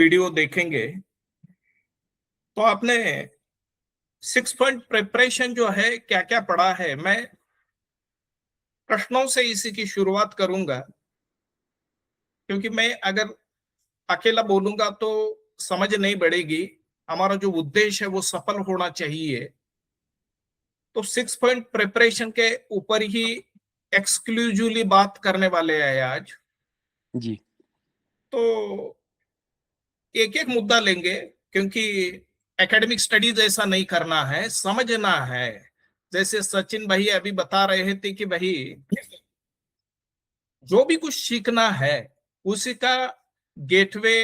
Video देखेंगे तो आपने 6 पॉइंट प्रिपरेशन जो है क्या क्या पढ़ा है। मैं प्रश्नों से इसी की शुरुआत करूंगा, क्योंकि मैं अगर अकेला बोलूंगा तो समझ नहीं बढ़ेगी। हमारा जो उद्देश्य है वो सफल होना चाहिए। तो 6 पॉइंट प्रिपरेशन के ऊपर ही एक्सक्लूसिवली बात करने वाले हैं आज। जी। तो एक एक मुद्दा लेंगे, क्योंकि एकेडमिक स्टडीज ऐसा नहीं करना है, समझना है। जैसे सचिन भाई अभी बता रहे थे कि भाई जो भी कुछ सीखना है उसी का गेटवे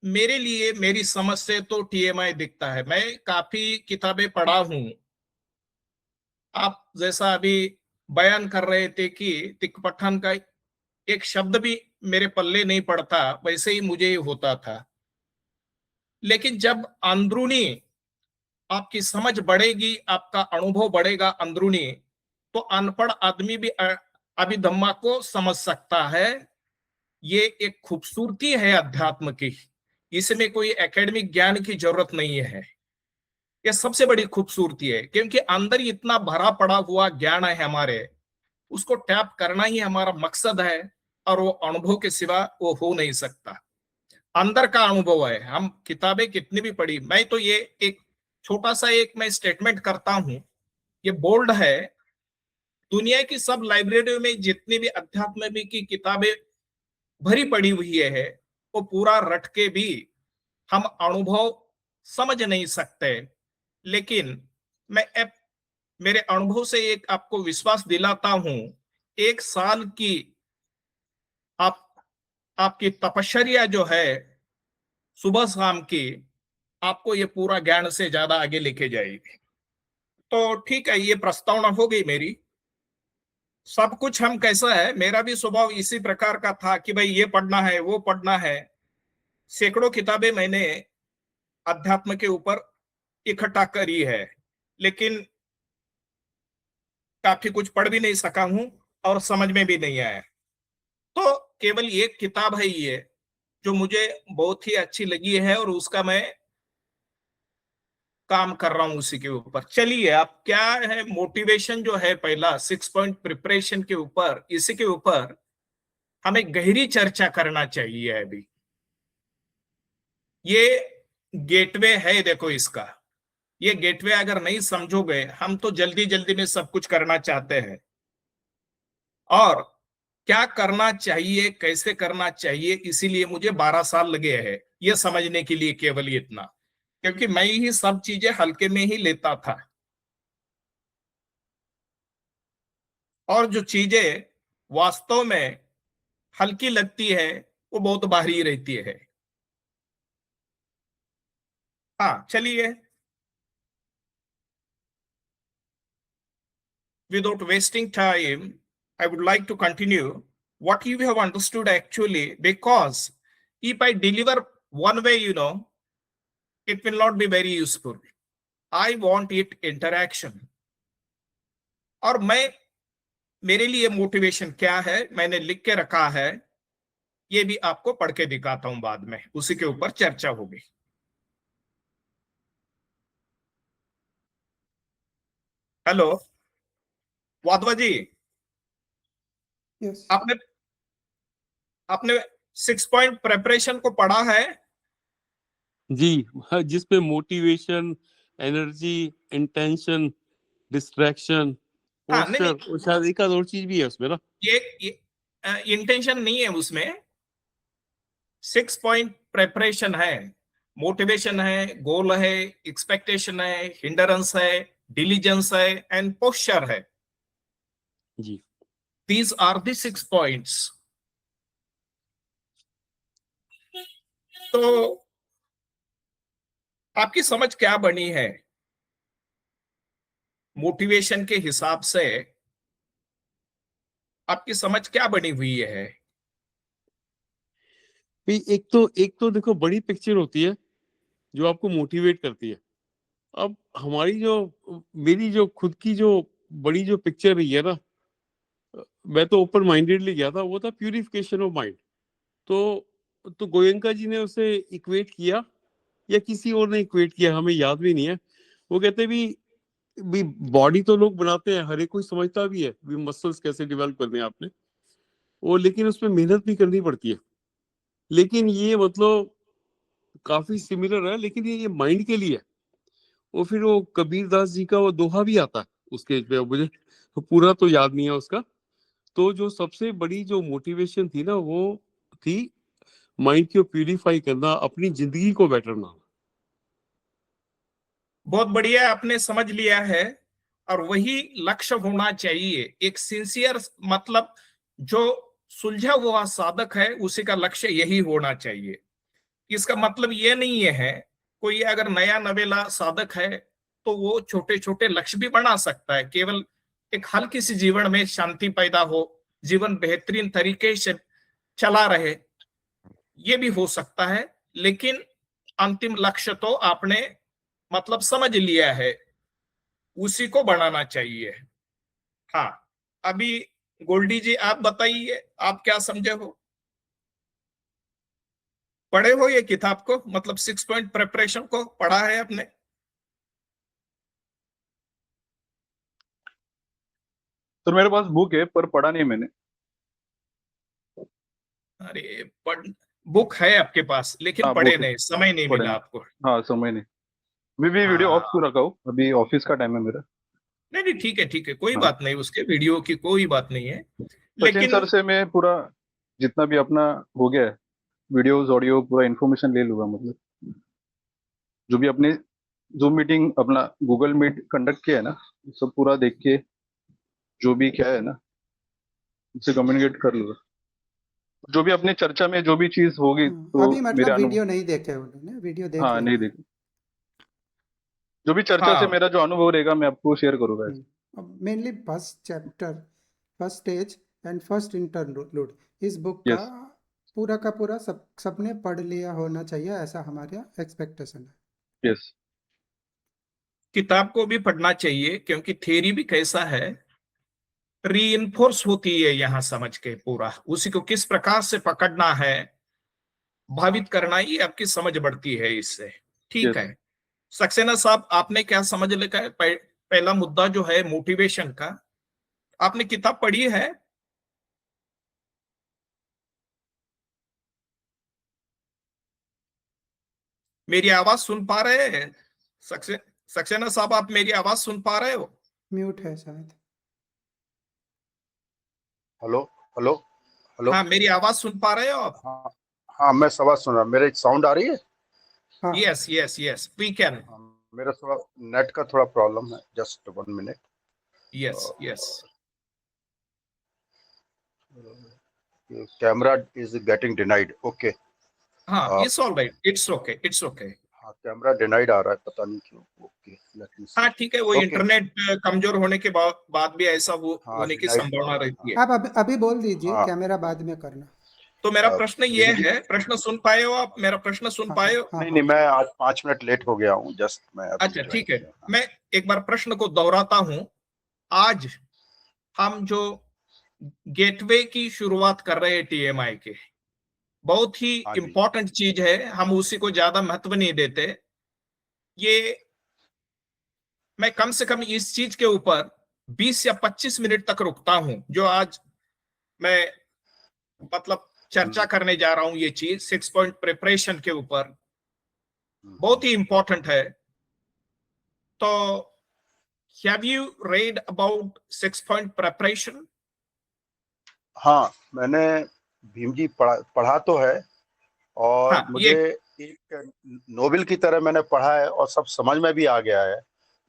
मेरे लिए, मेरी समझ से तो टीएमआई दिखता है। मैं काफी किताबें पढ़ा हूं। आप जैसा अभी बयान कर रहे थे कि तिकपठान का एक शब्द भी मेरे पल्ले नहीं पड़ता, वैसे ही मुझे ही होता था। लेकिन जब अंदरूनी आपकी समझ बढ़ेगी, आपका अनुभव बढ़ेगा अंदरूनी, तो अनपढ़ आदमी भी अभिधम्मा को समझ सकता है। ये एक खूबसूरती है अध्यात्म की। इसमें कोई एकेडमिक ज्ञान की जरूरत नहीं है। ये सबसे बड़ी खूबसूरती है, क्योंकि अंदर इतना भरा पड़ा हुआ ज्ञान है हमारे, उसको टैप करना ही हमारा मकसद है। और वो अनुभव के सिवा वो हो नहीं सकता। अंदर का अनुभव है। हम किताबें कितनी भी पढ़ी, मैं तो ये एक छोटा सा एक मैं स्टेटमेंट करता हूं, ये बोल्ड है। दुनिया की सब लाइब्रेरियों में जितनी भी अध्यात्म की किताबें भरी पड़ी हुई है, वो पूरा रट के भी हम अनुभव समझ नहीं सकते। लेकिन मैं अब मेरे अनुभव से एक आपको विश्वास दिलाता हूं। 1 साल की आप आपकी तपश्चर्या जो है सुबह शाम की, आपको ये पूरा ज्ञान से ज्यादा आगे लेके जाएगी। तो ठीक है, ये प्रस्तावना हो गई मेरी। सब कुछ हम कैसा है, मेरा भी स्वभाव इसी प्रकार का था कि भाई ये पढ़ना है वो पढ़ना है। सैकड़ों किताबें मैंने अध्यात्म के ऊपर इकट्ठा करी है, लेकिन काफी कुछ पढ़ भी नहीं सका हूं और समझ में भी नहीं आया। तो केवल एक किताब है ये जो मुझे बहुत ही अच्छी लगी है, और उसका मैं काम कर रहा हूं उसी के ऊपर। चलिए, आप क्या है मोटिवेशन जो है पहला 6 पॉइंट प्रिपरेशन के ऊपर, इसी के ऊपर हमें गहरी चर्चा करना चाहिए अभी। ये गेटवे है, देखो इसका। ये गेटवे अगर नहीं समझोगे, हम तो जल्दी जल्दी में सब कुछ करना चाहते हैं, और क्या करना चाहिए कैसे करना चाहिए, इसीलिए मुझे 12 साल लगे हैं ये समझने के लिए, केवल इतना। क्योंकि मैं ही सब चीजें हल्के में ही लेता था, और जो चीजें वास्तव में हल्की लगती है वो बहुत भारी रहती है। हाँ, चलिए, without wasting time, I would like to continue what you have understood actually, because if I deliver one way, it will not be very useful. I want it interaction. और मैं, मेरे लिए मोटिवेशन क्या है मैंने लिख के रखा है, ये भी आपको पढ़ के दिखाता हूं बाद में, उसी के ऊपर चर्चा होगी। हेलो वाधवा जी, यस। आपने आपने 6 पॉइंट प्रिपरेशन को पढ़ा है? जी, जिसपे मोटिवेशन, एनर्जी, इंटेंशन, डिस्ट्रैक्शन, हाँ, नहीं पोस्चर नहीं, और शायद एक आध और चीज भी है उसमें ना। ये इंटेंशन नहीं है उसमें। 6 पॉइंट प्रेपरेशन है, मोटिवेशन है, गोल है, एक्सपेक्टेशन है, हिंडरेंस है, डिलीजेंस है, एंड पोस्चर है। जी। These are the 6 points. तो आपकी समझ क्या बनी है मोटिवेशन के हिसाब से? आपकी समझ क्या बनी हुई है? भाई एक तो देखो, बड़ी पिक्चर होती है जो आपको मोटिवेट करती है। अब हमारी जो मेरी जो खुद की जो बड़ी जो पिक्चर रही है ना, मैं तो ओपन माइंडेडली गया था, वो था प्यूरिफिकेशन ऑफ माइंड। तो तो गोयंका जी ने उसे इक्वेट किया या किसी और ने इक्वेट किया, हमें याद भी नहीं है। वो कहते भी बॉडी तो लोग बनाते हैं, हर एक कोई समझता भी है भी मसल्स कैसे डेवलप करने हैं आपने, वो लेकिन उसमें मेहनत भी करनी पड़ती है। लेकिन ये मतलब काफी सिमिलर है, लेकिन ये माइंड के लिए है। वो फिर वो कबीर दास जी का वो दोहा भी आता है उसके पे, मुझे तो पूरा तो याद नहीं है उसका। तो जो सबसे बड़ी जो मोटिवेशन थी ना, वो थी माइंड को प्यूरिफाई करना, अपनी जिंदगी को बेटर बनाना। बहुत बढ़िया, आपने समझ लिया है। और वही लक्ष्य होना चाहिए, एक सिंसियर, मतलब जो सुलझा हुआ साधक है उसी का लक्ष्य यही होना चाहिए। इसका मतलब ये नहीं है कोई अगर नया नवेला साधक है तो वो छोटे छोटे लक्ष्य भी बना सकता है, केवल एक हल्की सी जीवन में शांति पैदा हो, जीवन बेहतरीन तरीके से चला रहे, ये भी हो सकता है। लेकिन अंतिम लक्ष्य तो आपने मतलब समझ लिया है, उसी को बनाना चाहिए। हाँ, अभी गोल्डी जी आप बताइए, आप क्या समझे हो? पढ़े हो ये किताब को, मतलब 6 पॉइंट प्रिपरेशन को पढ़ा है आपने? तो मेरे पास बुक है पर पढ़ा नहीं मैंने। अरे पढ़, बुक है आपके पास लेकिन हाँ पढ़े बुक है, नहीं, समय नहीं पढ़े मिला नहीं। आपको। हाँ समय नहीं, मैं भी वीडियो ऑफ हाँ, क्यों रखा हूँ, अभी ऑफिस का टाइम है मेरा। नहीं नहीं, ठीक है ठीक है, कोई हाँ, बात नहीं, उसके वीडियो की कोई बात नहीं है। सचिन लेकिन सर से मैं पूरा जितना भी अपना हो गया है, वीडियोस ऑडियो पूरा इन्फॉर्मेशन ले लूंगा, मतलब जो भी अपने जूम मीटिंग अपना गूगल मीट कंडक्ट किया है ना, सब पूरा देख के जो भी क्या है ना उससे कम्युनिकेट कर लूंगा। जो भी अपने चर्चा में जो भी चीज होगी तो अभी मेरे मतलब अनुभव। वीडियो नहीं देखे उन्होंने, वीडियो देख हाँ नहीं लेना। देखी, जो भी चर्चा से हाँ मेरा जो अनुभव रहेगा मैं आपको शेयर करूंगा। Mainly first chapter, first stage and first interlude, इस बुक का यस पूरा सबने पढ़ लिया होना चाहिए, ऐसा हमारा एक्सपेक्टेशन है। यस। किताब को भी पढ़ना चाहिए, क्योंकि थ्योरी भी कैसा है, रीइंफोर्स होती है यहाँ समझ के, पूरा उसी को किस प्रकार से पकड़ना है, भावित करना ही आपकी समझ बढ़ती है इससे। ठीक यस है सक्सेना साहब, आपने क्या समझ लिखा है? पहला मुद्दा जो है मोटिवेशन का, आपने किताब पढ़ी है? मेरी आवाज सुन पा रहे हैं? सक्सेना साहब, आप मेरी आवाज सुन पा रहे हो? म्यूट है शायद। Hello hello hello. हाँ, मेरी आवाज सुन पा रहे हो आप? हाँ हाँ, मैं सब सुन रहा, मेरे साउंड आ रही है। हाँ yes yes yes, we can. हाँ, मेरा थोड़ा नेट का थोड़ा प्रॉब्लम है, just 1 minute. Yes yes. Camera is getting denied, okay. हाँ, it's all right, it's okay, it's okay. हाँ कैमरा डिनाइड आ रहा है, पता नहीं क्यों। Okay let me see. हाँ ठीक है, वो ओके इंटरनेट कमजोर होने के बाद भी ऐसा हाँ होने की डिनाइड संभावना रहती है। आप अभी बोल दीजिए, हाँ। कैमरा बाद में करना। तो मेरा प्रश्न ये भीम जी, है, प्रश्न सुन पाए हो आप? मेरा प्रश्न सुन हाँ पाए हाँ हो? हाँ नहीं हाँ। नहीं, मैं आज 5 मिनट लेट हो गया हूँ, जस्ट मैं अभी अच्छा ज्वाइन ठीक है, किया। हाँ मैं एक बार प्रश्न को दोहराता हूं। आज हम जो गेटवे की शुरुआत कर रहे हैं टीएमआई के, बहुत ही हाँ जी। इंपॉर्टेंट चीज है, हम उसी को ज्यादा महत्व नहीं देते। ये मैं कम से कम इस चीज के ऊपर 20 या 25 मिनट तक रुकता हूं, जो आज मैं मतलब चर्चा करने जा रहा हूं, ये चीज 6 पॉइंट प्रिपरेशन के ऊपर बहुत ही इंपॉर्टेंट है। तो have you read about 6 point preparation? हाँ मैंने भीम जी पढ़ा तो है, और हाँ, मुझे ये एक नोवेल की तरह मैंने पढ़ा है और सब समझ में भी आ गया है।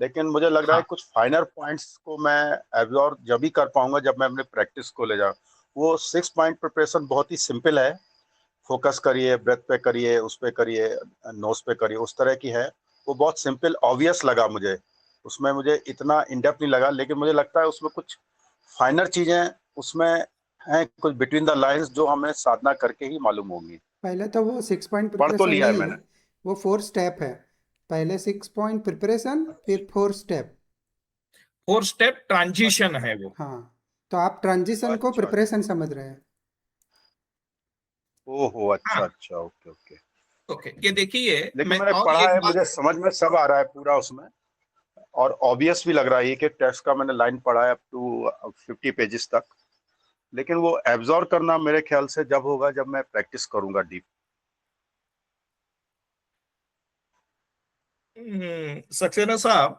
लेकिन मुझे लग रहा है हाँ कुछ फाइनर पॉइंट्स को मैं एब्जॉर्ब जब भी कर पाऊंगा जब मैं अपने प्रैक्टिस को ले जाऊं। वो 6 पॉइंट प्रिपरेशन बहुत ही सिंपल है, फोकस करिए, ब्रेथ पे करिए, उस पे करिए, नोज पे करिए, उस तरह की है। वो बहुत सिंपल ऑब्वियस लगा मुझे, उसमें मुझे इतना इनडेप्थ नहीं लगा। लेकिन मुझे लगता है उसमें कुछ फाइनर चीजें उसमें हैं, कुछ बिटवीन द लाइंस जो हमें साधना करके ही मालूम होंगी। पहले तो वो 6 पॉइंट पढ़ तो प्रिपरेशन लिया है नहीं है, मैंने। वो 4 स्टेप है। पहले 6 पॉइंट प्रिपरेशन, फिर 4 स्टेप। 4 स्टेप ट्रांजिशन अच्छा है वो। हाँ, तो आप ट्रांजिशन को अच्छा अच्छा। प्रिपरेशन समझ रहे हैं। ओहो, अच्छा हाँ, अच्छा, ओके ओके। ओके, ये देखिए लेकिन मैं मैंने और पढ़ा एक है, बात। मुझे समझ में सब आ रहा है पूरा उसमें, और ऑब्वियस भी लग रहा है। एक एक टेक्स्ट का मैंने लाइन पढ़ा है अप टू 50 पेजेस तक। लेकिन वो एब्जॉर्व करना मेरे ख्याल से जब होगा जब मैं प्रैक्टिस करूंगा डीप। सक्सेना साहब,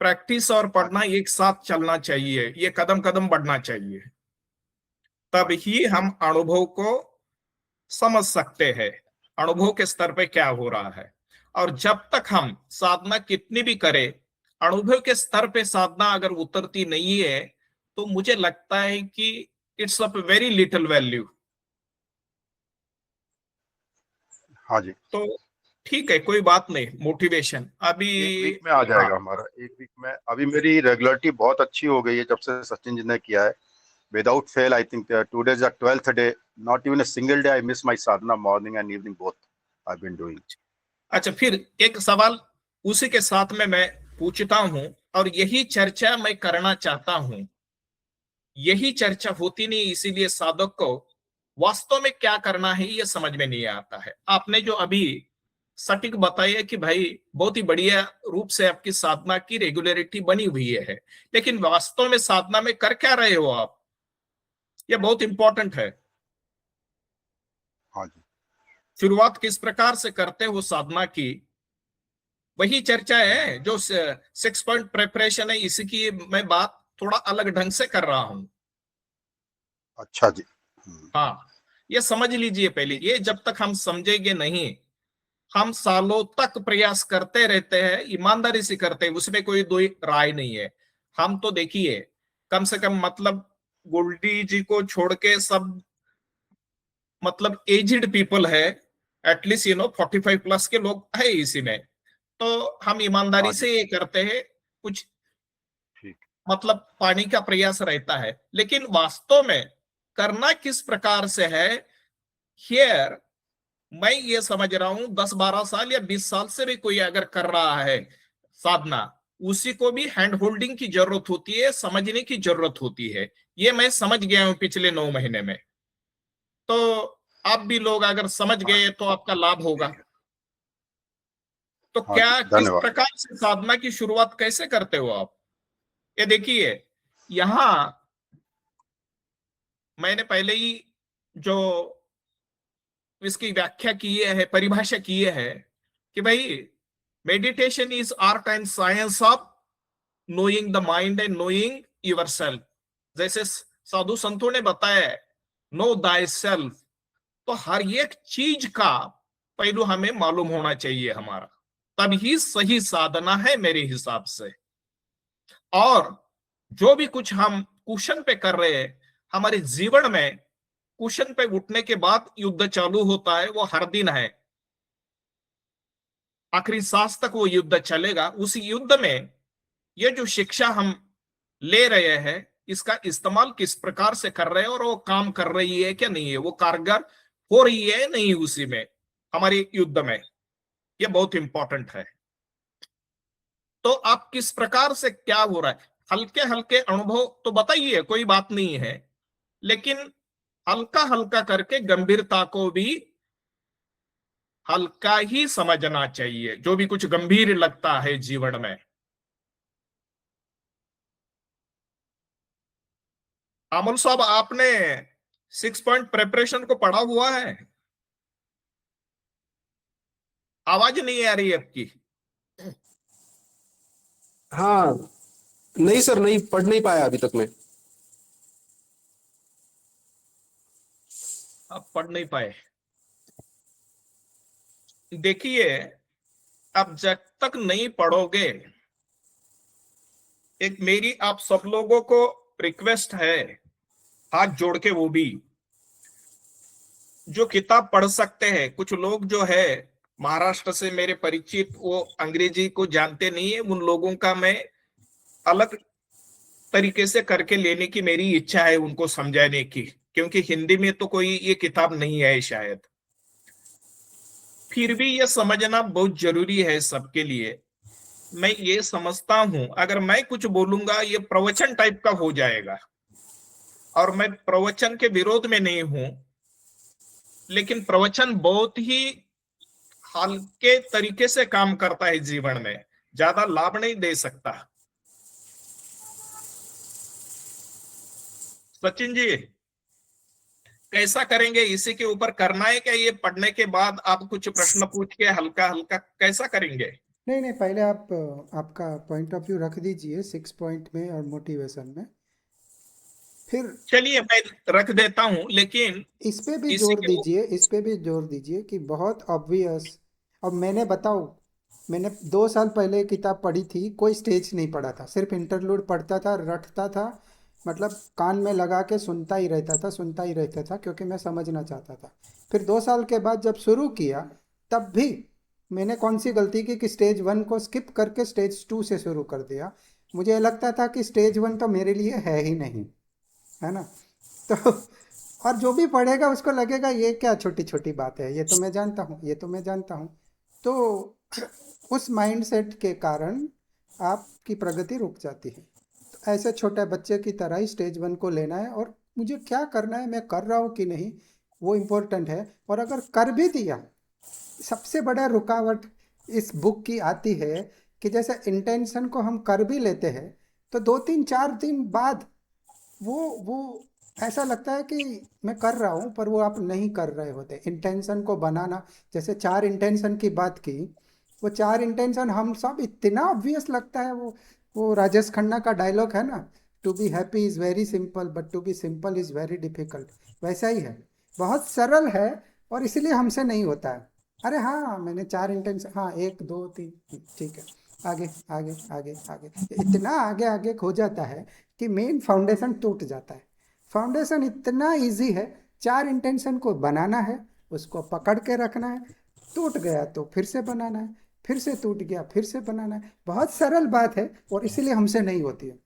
प्रैक्टिस और हाँ पढ़ना जी, एक साथ चलना चाहिए, ये कदम कदम बढ़ना चाहिए, तब हाँ जी, ही हम अनुभव को समझ सकते हैं, अनुभव के स्तर पे क्या हो रहा है। और जब तक हम साधना कितनी भी करें, अनुभव के स्तर पे साधना अगर उतरती नहीं है, तो मुझे लगता है कि it's of very little value. हाँ जी। तो ठीक है, कोई बात नहीं, मोटिवेशन अभी। एक वीक में आ हाँ, जाएगा हमारा, एक वीक में। अभी मेरी रेगुलरिटी बहुत अच्छी हो गई है जब से सचिन जी ने किया है। Without fail, I think today is the 12th day, not even a single day I miss my sadhana, morning and evening both I been doing. अच्छा, फिर एक सवाल उसी के साथ में मैं पूछता हूं, और यही चर्चा मैं करना चाहता हूं। यही चर्चा होती नहीं, इसीलिए साधक को वास्तव में क्या करना है ये समझ में नहीं आता है। आपने जो अभी सटीक बताया कि भाई बहुत ही बढ़िया रूप से आपकी साधना की रेगुलरिटी बनी हुई है, लेकिन वास्तव में साधना में कर क्या रहे हो आप, ये बहुत इंपॉर्टेंट है। हाँ जी, शुरुआत किस प्रकार से करते हो साधना की, वही चर्चा है जो 6 पॉइंट प्रिपरेशन है, इसकी मैं बात थोड़ा अलग ढंग से कर रहा हूं। अच्छा जी। हाँ, ये समझ लीजिए पहले, ये जब तक हम समझेंगे नहीं, हम सालों तक प्रयास करते रहते हैं, ईमानदारी से करते हैं, उसमें कोई दो राय नहीं है। हम तो देखिए, कम से कम मतलब गोल्डी जी को छोड़ के सब मतलब एजिड पीपल है, एटलीस्ट 45+ के लोग है इसी में। तो हम ईमानदारी हाँ जी, से ये करते हैं, कुछ ठीक। मतलब पाने का प्रयास रहता है, लेकिन वास्तव में करना किस प्रकार से है, हियर मैं ये समझ रहा हूं 10-12 साल या 20 साल से भी कोई अगर कर रहा है साधना, उसी को भी हैंड होल्डिंग की जरूरत होती है, समझने की जरूरत होती है। ये मैं समझ गया हूं पिछले 9 महीने में। तो आप भी लोग अगर समझ हाँ गए जी, तो आपका लाभ होगा। ठीक है। तो हाँ जी, क्या किस धन्यवाद। प्रकार से साधना की शुरुआत कैसे करते हो आप, ये देखिए। यहां मैंने पहले ही जो इसकी व्याख्या की है, परिभाषा की है कि भाई meditation is art and science of knowing the mind and knowing your self. जैसे साधु संतों ने बताया, नो दाई सेल्फ। तो हर एक चीज का पहलू हमें मालूम होना चाहिए हमारा, तब ही सही साधना है मेरे हिसाब से। और जो भी कुछ हम कुशन पे कर रहे हैं, हमारे जीवन में कुशन पे उठने के बाद युद्ध चालू होता है, वो हर दिन है, आखिरी सांस तक वो युद्ध चलेगा। उस युद्ध में ये जो शिक्षा हम ले रहे हैं, इसका इस्तेमाल किस प्रकार से कर रहे हैं, और वो काम कर रही है क्या नहीं है, वो कारगर हो रही है नहीं उसी में, हमारे युद्ध में, ये बहुत इंपॉर्टेंट है। तो आप किस प्रकार से क्या हो रहा है, हल्के हल्के अनुभव तो बताइए, कोई बात नहीं है, लेकिन हल्का हल्का करके गंभीरता को भी हल्का ही समझना चाहिए, जो भी कुछ गंभीर लगता है जीवन में। अमल साहब, आपने 6 पॉइंट प्रिपरेशन को पढ़ा हुआ है? आवाज नहीं आ रही है आपकी। हाँ, नहीं सर, नहीं पढ़ नहीं पाया अभी तक मैं। आप पढ़ नहीं पाए? देखिए, अब जब तक नहीं पढ़ोगे, एक मेरी आप सब लोगों को रिक्वेस्ट है, हाथ जोड़ के, वो भी जो किताब पढ़ सकते हैं, कुछ लोग जो है महाराष्ट्र से मेरे परिचित, वो अंग्रेजी को जानते नहीं है, उन लोगों का मैं अलग तरीके से करके लेने की मेरी इच्छा है, उनको समझाने की, क्योंकि हिंदी में तो कोई ये किताब नहीं है शायद। फिर भी ये समझना बहुत जरूरी है सबके लिए। मैं ये समझता हूं, अगर मैं कुछ बोलूंगा ये प्रवचन टाइप का हो जाएगा, और मैं प्रवचन के विरोध में नहीं हूं, लेकिन प्रवचन बहुत ही हल्के तरीके से काम करता है जीवन में, ज्यादा लाभ नहीं दे सकता। सचिन जी कैसा करेंगे, इसी के ऊपर करना है क्या? ये पढ़ने के बाद आप कुछ प्रश्न पूछ के हल्का हल्का कैसा करेंगे? नहीं नहीं, पहले आप आपका पॉइंट ऑफ व्यू रख दीजिए 6 पॉइंट में और मोटिवेशन में, फिर चलिए मैं रख देता हूं, लेकिन इस पे भी इसी जोर के दीजिए, इस पे भी जोर दीजिए कि बहुत ऑब्वियस। अब मैंने बताऊं, मैंने 2 साल पहले एक किताब पढ़ी थी, कोई स्टेज नहीं पढ़ा था, सिर्फ इंटरलूड पढ़ता था, रटता था, मतलब कान में लगा के सुनता ही रहता था, सुनता ही रहता था, क्योंकि मैं समझना चाहता था। फिर 2 साल के बाद जब शुरू किया, तब भी मैंने कौन सी गलती की कि स्टेज 1 को स्किप करके स्टेज 2 से शुरू कर दिया। मुझे लगता था कि स्टेज 1 तो मेरे लिए है ही नहीं, है ना। तो और जो भी पढ़ेगा उसको लगेगा ये क्या छोटी छोटी बात है, ये तो मैं जानता हूँ, ये तो मैं जानता हूँ। तो उस माइंडसेट के कारण आपकी प्रगति रुक जाती है। तो ऐसे छोटे बच्चे की तरह ही स्टेज 1 को लेना है, और मुझे क्या करना है, मैं कर रहा हूँ कि नहीं, वो इम्पोर्टेंट है। और अगर कर भी दिया, सबसे बड़ा रुकावट इस बुक की आती है कि जैसे इंटेंशन को हम कर भी लेते हैं, तो 2 3 4 दिन बाद वो ऐसा लगता है कि मैं कर रहा हूँ, पर वो आप नहीं कर रहे होते। इंटेंशन को बनाना, जैसे 4 इंटेंशन की बात की, वो 4 इंटेंशन हम सब इतना ऑब्वियस लगता है। वो राजेश खन्ना का डायलॉग है ना, to be happy is very simple but to be simple is very difficult. वैसा ही है, बहुत सरल है और इसलिए हमसे नहीं होता है। अरे हाँ, मैंने 4 इंटेंशन, हाँ 1 2 3, ठीक है, आगे आगे आगे आगे, इतना आगे आगे हो जाता है कि मेन फाउंडेशन टूट जाता है। फाउंडेशन इतना इजी है, 4 इंटेंशन को बनाना है, उसको पकड़ के रखना है, टूट गया तो फिर से बनाना है, फिर से टूट गया फिर से बनाना है। बहुत सरल बात है और इसीलिए हमसे नहीं होती है।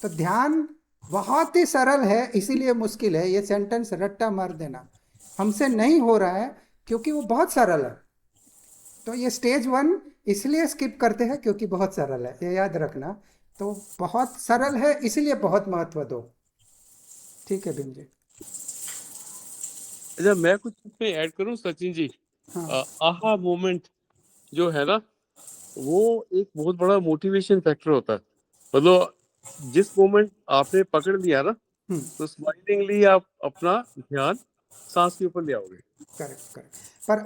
तो ध्यान बहुत ही सरल है, इसीलिए मुश्किल है। ये सेंटेंस रट्टा मार देना, हमसे नहीं हो रहा है क्योंकि वो बहुत सरल है। तो ये स्टेज 1 इसलिए स्किप करते हैं क्योंकि बहुत सरल है, ये याद रखना। तो बहुत सरल है इसलिए बहुत महत्व दो। ठीक है भीम जी। अच्छा, मैं कुछ इसमें ऐड करूं सचिन जी? हाँ आहा मोमेंट जो है ना, वो एक बहुत बड़ा मोटिवेशन फैक्टर होता है। मतलब जिस मोमेंट आपने पकड़ लिया ना, हम्म, तो स्माइलिंगली आप अपना ध्यान सांस के ऊपर ले आओगे। Correct correct. पर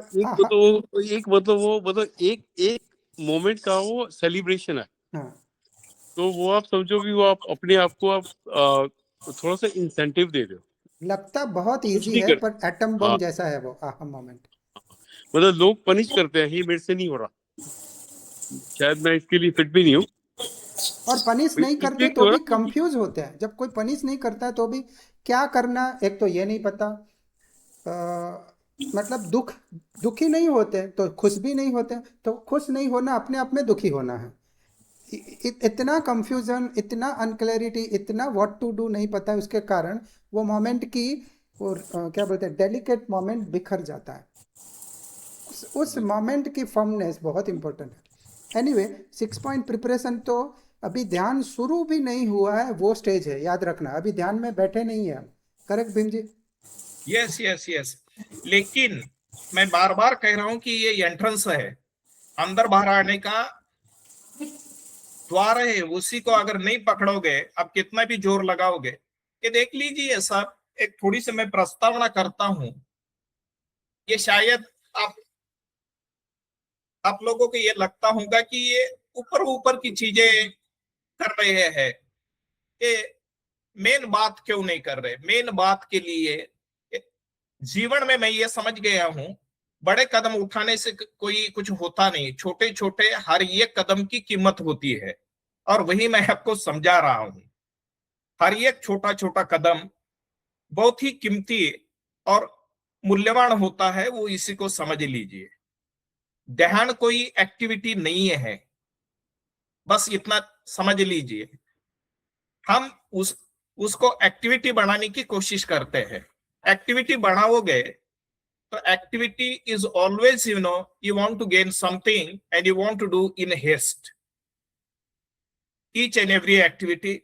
एक मतलब एक एक मोमेंट का वो सेलिब्रेशन है। हाँ, तो वो आप समझो कि वो आप अपने आप को आप थोड़ा सा इंसेंटिव दे रहे हो, लगता बहुत कुछ इजी नहीं है कर। पर एटम हाँ, बम जैसा है वो आहा मोमेंट। मतलब लोग पनिश करते हैं, ये मेरे से नहीं हो रहा, शायद मैं इसके लिए फिट भी नहीं हूँ, और पनिश नहीं इसलिए करते नहीं तो हो भी रहा। कंफ्यूज होते हैं। जब कोई पनिश नहीं करता है तो भी क्या करना, एक तो ये नहीं पता, मतलब दुखी नहीं होते तो खुश भी नहीं होते। तो खुश नहीं होना अपने आप में दुखी होना है। इतना कंफ्यूजन, इतना अनक्लैरिटी, इतना व्हाट टू डू नहीं पता है, उसके कारण वो मोमेंट की, वो क्या बोलते हैं, डेलिकेट मोमेंट बिखर जाता है। उस मोमेंट की फर्मनेस बहुत इंपॉर्टेंट है। एनीवे, 6 पॉइंट प्रिपरेशन तो अभी ध्यान शुरू भी नहीं हुआ है, वो स्टेज है, याद रखना। अभी ध्यान में बैठे नहीं है हम। Correct Bhim ji? Yes yes yes, लेकिन मैं बार बार कह रहा हूं कि ये एंट्रेंस है, अंदर बाहर आने का द्वार है। उसी को अगर नहीं पकड़ोगे, आप कितना भी जोर लगाओगे। ये देख लीजिए साहब, एक थोड़ी सी मैं प्रस्तावना करता हूं। ये शायद आप लोगों को ये लगता होगा कि ये ऊपर ऊपर की चीजें कर रहे हैं, ये मेन बात क्यों नहीं कर रहे। मेन बात के लिए जीवन में मैं ये समझ गया हूं, बड़े कदम उठाने से कोई कुछ होता नहीं, छोटे छोटे हर एक कदम की कीमत होती है। और वही मैं आपको समझा रहा हूं, हर एक छोटा छोटा कदम बहुत ही कीमती और मूल्यवान होता है, वो इसी को समझ लीजिए। ध्यान कोई एक्टिविटी नहीं है, बस इतना समझ लीजिए। हम उसको एक्टिविटी बनाने की कोशिश करते हैं। एक्टिविटी बढ़ाओगे तो activity is always, you want to gain something and you want to do in haste. Each and every activity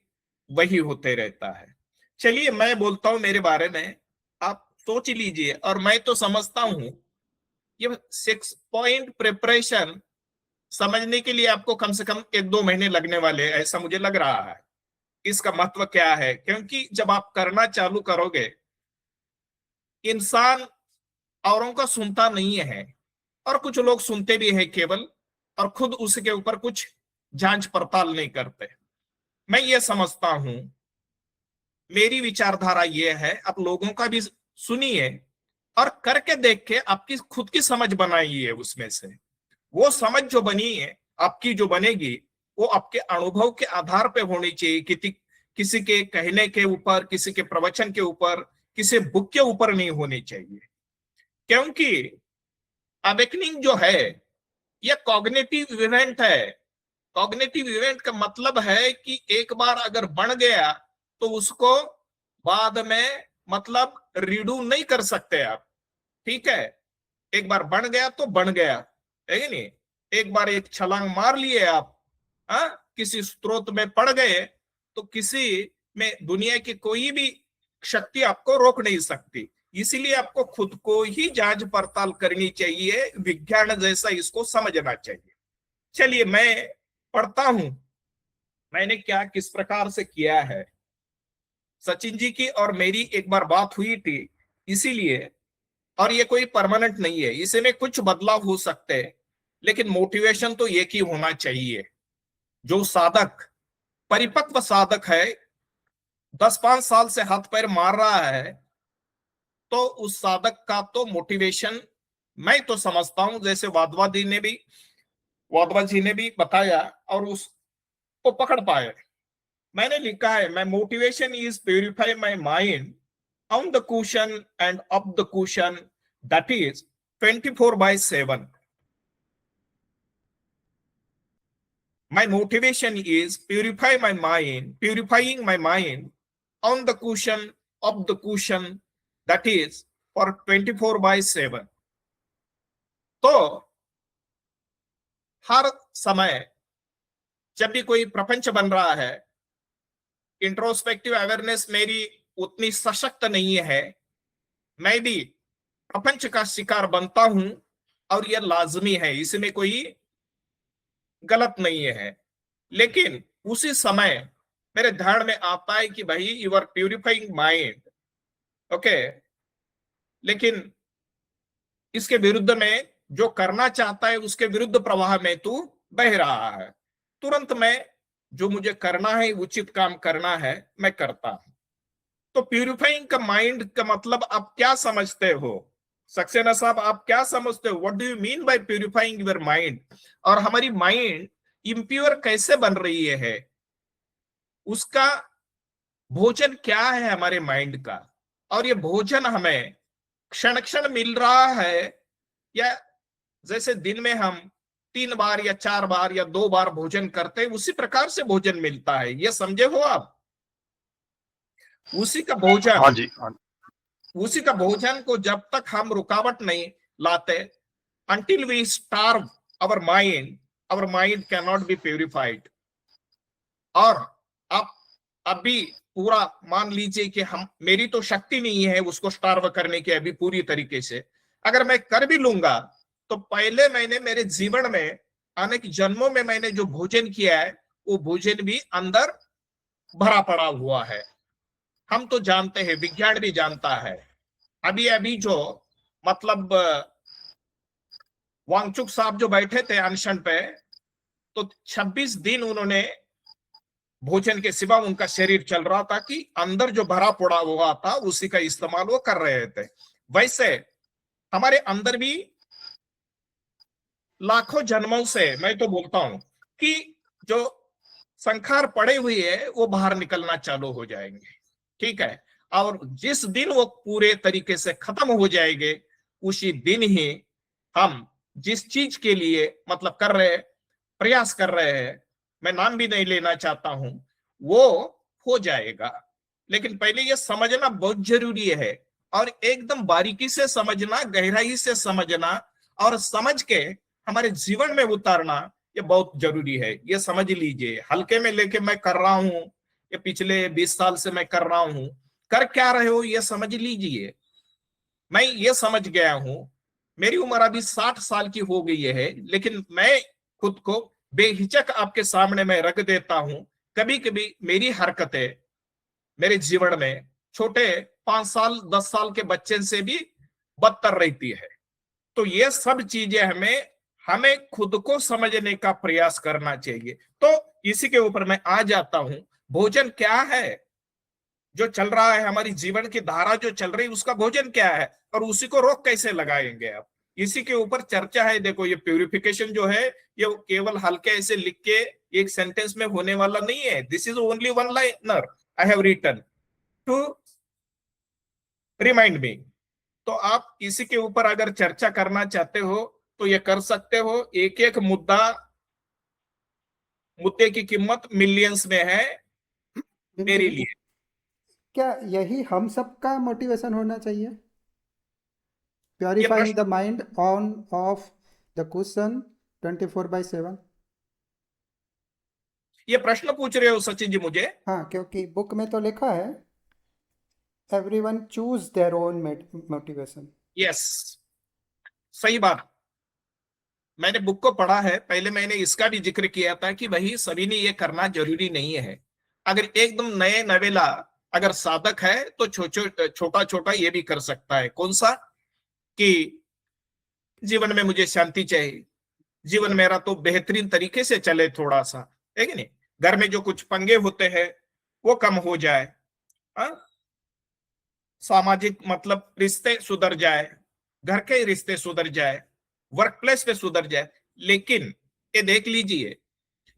वही होते रहता है। चलिए मैं बोलता हूं मेरे बारे में, आप सोच लीजिए। और मैं तो समझता हूं ये 6 पॉइंट प्रिपरेशन समझने के लिए आपको कम से कम 1-2 महीने लगने वाले हैं, ऐसा मुझे लग रहा है। इसका महत्व क्या है? क्योंकि जब आप करना चालू करोगे, इंसान औरों का सुनता नहीं है, और कुछ लोग सुनते भी हैं केवल, और खुद उसके ऊपर कुछ जांच पड़ताल नहीं करते। मैं ये समझता हूं, मेरी विचारधारा ये है, आप लोगों का भी सुनिए और करके देख के आपकी खुद की समझ बनाइए। उसमें से वो समझ जो बनी है आपकी, जो बनेगी, वो आपके अनुभव के आधार पे होनी चाहिए। किसी के कहने के ऊपर, किसी के प्रवचन के ऊपर, किसी बुक के ऊपर नहीं होनी चाहिए। क्योंकि अवेकनिंग जो है ये कॉग्निटिव इवेंट है। कॉग्निटिव इवेंट का मतलब है कि एक बार अगर बन गया तो उसको बाद में मतलब रीडू नहीं कर सकते आप। ठीक है, एक बार बन गया तो बन गया, है कि नहीं? एक बार एक छलांग मार लिए आप, किसी स्रोत में पड़ गए तो किसी में दुनिया की कोई भी शक्ति आपको रोक नहीं सकती। इसीलिए आपको खुद को ही जांच पड़ताल करनी चाहिए, विज्ञान जैसा इसको समझना चाहिए। चलिए मैं पढ़ता हूं मैंने क्या किस प्रकार से किया है। सचिन जी की और मेरी एक बार बात हुई थी, इसीलिए, और ये कोई परमानेंट नहीं है, इसमें कुछ बदलाव हो सकते हैं, लेकिन मोटिवेशन तो एक ही होना चाहिए। जो साधक परिपक्व साधक है, 10-5 साल से हाथ पैर मार रहा है, तो उस साधक का तो मोटिवेशन मैं तो समझता हूं, जैसे वादवा जी ने भी बताया और उसको पकड़ पाए। मैंने लिखा है, my motivation is purify my mind on the question end of the question, that is 24/7. My motivation is purifying my mind on the cushion of the cushion, that is for 24/7. तो हर समय जब भी कोई प्रपंच बन रहा है, इंट्रोस्पेक्टिव अवेयरनेस मेरी उतनी सशक्त नहीं है, मैं भी प्रपंच का शिकार बनता हूं, और यह लाजमी है, इसमें कोई गलत नहीं है। लेकिन उसी समय मेरे ध्यान में आता है कि भाई you are purifying mind, okay, लेकिन इसके विरुद्ध में जो करना चाहता है उसके विरुद्ध प्रवाह में तू बह रहा है। तुरंत मैं जो मुझे करना है, उचित काम करना है, मैं करता हूं। तो प्यूरिफाइंग का माइंड का मतलब आप क्या समझते हो सक्सेना साहब? आप क्या समझते हो? What do you mean by purifying your mind? और हमारी माइंड इम्प्योर कैसे बन रही है? उसका भोजन क्या है हमारे माइंड का? और ये भोजन हमें क्षण क्षण मिल रहा है, या जैसे दिन में हम 3 बार या 4 बार या 2 बार भोजन करते हैं, उसी प्रकार से भोजन मिलता है? ये समझे हो आप? उसी का भोजन, हाँ जी, हाँ। उसी का भोजन को जब तक हम रुकावट नहीं लाते, until we starve our mind cannot be purified. और आप अभी पूरा मान लीजिए कि मेरी तो शक्ति नहीं है उसको स्टार्व करने की अभी पूरी तरीके से। अगर मैं कर भी लूंगा तो पहले मैंने मेरे जीवन में अनेक जन्मों में मैंने जो भोजन किया है, वो भोजन भी अंदर भरा पड़ा हुआ है। हम तो जानते हैं, विज्ञान भी जानता है। अभी जो मतलब वांगचुक साहब जो बैठे थे अनशन पे, तो 26 दिन उन्होंने भोजन के सिवा उनका शरीर चल रहा था कि अंदर जो भरा पड़ा हुआ था उसी का इस्तेमाल वो कर रहे थे। वैसे हमारे अंदर भी लाखों जन्मों से, मैं तो बोलता हूं कि जो संखार पड़े हुए है वो बाहर निकलना चालू हो जाएंगे। ठीक है, और जिस दिन वो पूरे तरीके से खत्म हो जाएंगे, उसी दिन ही हम जिस चीज के लिए मतलब कर रहे, प्रयास कर रहे हैं, मैं नाम भी नहीं लेना चाहता हूं, वो हो जाएगा। लेकिन पहले ये समझना बहुत जरूरी है, और एकदम बारीकी से समझना, गहराई से समझना, और समझ के हमारे जीवन में उतारना, ये बहुत जरूरी है। ये समझ लीजिए, हल्के में लेके मैं कर रहा हूं, ये पिछले 20 साल से मैं कर रहा हूं, कर क्या रहे हो ये समझ लीजिए। मैं ये समझ गया हूं, मेरी उम्र अभी 60 साल की हो गई है, लेकिन मैं खुद को बेहिचक आपके सामने मैं रख देता हूं। कभी कभी मेरी हरकतें मेरे जीवन में छोटे 5 साल 10 साल के बच्चे से भी बदतर रहती है। तो ये सब चीजें हमें हमें खुद को समझने का प्रयास करना चाहिए। तो इसी के ऊपर मैं आ जाता हूं, भोजन क्या है जो चल रहा है, हमारी जीवन की धारा जो चल रही है उसका भोजन क्या है, और उसी को रोक कैसे लगाएंगे आप, इसी के ऊपर चर्चा है। देखो ये प्यूरिफिकेशन जो है ये केवल हल्के ऐसे लिख के एक सेंटेंस में होने वाला नहीं है। This is only one liner I have written to remind me. तो आप इसी के ऊपर अगर चर्चा करना चाहते हो तो ये कर सकते हो। एक एक मुद्दे की कीमत मिलियंस में है मेरे बिल्कुल। लिए। क्या यही हम सबका मोटिवेशन होना चाहिए? ये प्योरीफाइंग प्रश्न the mind on off the question 24/7। ये प्रश्न पूछ रहे हो सचिन जी मुझे? हाँ, क्योंकि बुक में तो लिखा है everyone choose their own motivation. Yes, सही बात। मैंने बुक को पढ़ा है, पहले मैंने इसका भी जिक्र किया था कि भाई सभी ने ये करना जरूरी नहीं है। अगर एकदम नए नवेला अगर साधक है तो छोटा छोटा ये भी कर सकता है। कौन सा? कि जीवन में मुझे शांति चाहिए, जीवन मेरा तो बेहतरीन तरीके से चले, थोड़ा सा है कि नहीं, घर में जो कुछ पंगे होते हैं वो कम हो जाए, हाँ? सामाजिक मतलब रिश्ते सुधर जाए, घर के रिश्ते सुधर जाए, वर्क प्लेस पे सुधर जाए। लेकिन ये देख लीजिए,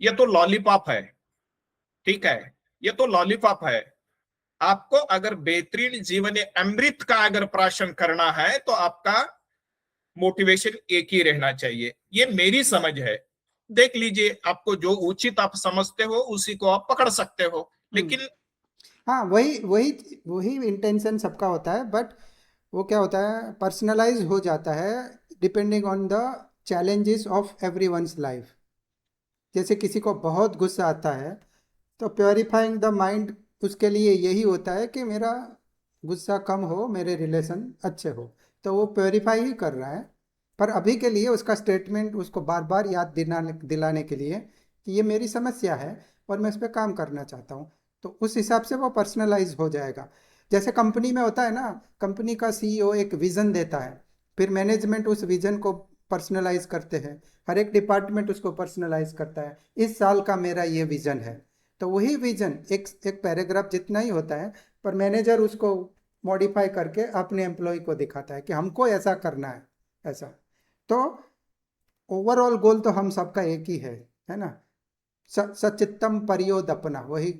ये तो लॉलीपॉप है, ठीक है, ये तो लॉलीपॉप है। आपको अगर बेहतरीन जीवन अमृत का अगर प्राशन करना है तो आपका मोटिवेशन एक ही रहना चाहिए। ये मेरी समझ है। देख लीजिए, आपको जो उचित आप समझते हो उसी को आप पकड़ सकते हो। लेकिन हाँ, वही वही वही इंटेंशन सबका होता है, बट वो क्या होता है, पर्सनलाइज हो जाता है depending on the challenges of everyone's life. जैसे किसी को बहुत गुस्सा आता है तो प्योरीफाइंग द माइंड उसके लिए यही होता है कि मेरा गुस्सा कम हो, मेरे रिलेशन अच्छे हो, तो वो प्योरीफाई ही कर रहा है। पर अभी के लिए उसका स्टेटमेंट उसको बार बार याद दिलाने दिलाने के लिए कि ये मेरी समस्या है और मैं इस पर काम करना चाहता हूँ, तो उस हिसाब से वो पर्सनलाइज हो जाएगा। जैसे कंपनी में होता है ना, कंपनी का सीईओ एक विज़न देता है, फिर मैनेजमेंट उस विज़न को पर्सनलाइज करते हैं, हर एक डिपार्टमेंट उसको पर्सनलाइज करता है, इस साल का मेरा ये विज़न है। तो वही विजन एक एक पैराग्राफ जितना ही होता है, पर मैनेजर उसको मॉडिफाई करके अपने एम्प्लॉय को दिखाता है कि हमको ऐसा करना है, ऐसा। तो ओवरऑल गोल तो हम सबका एक ही है ना। सचित्तम परियोदपना, वही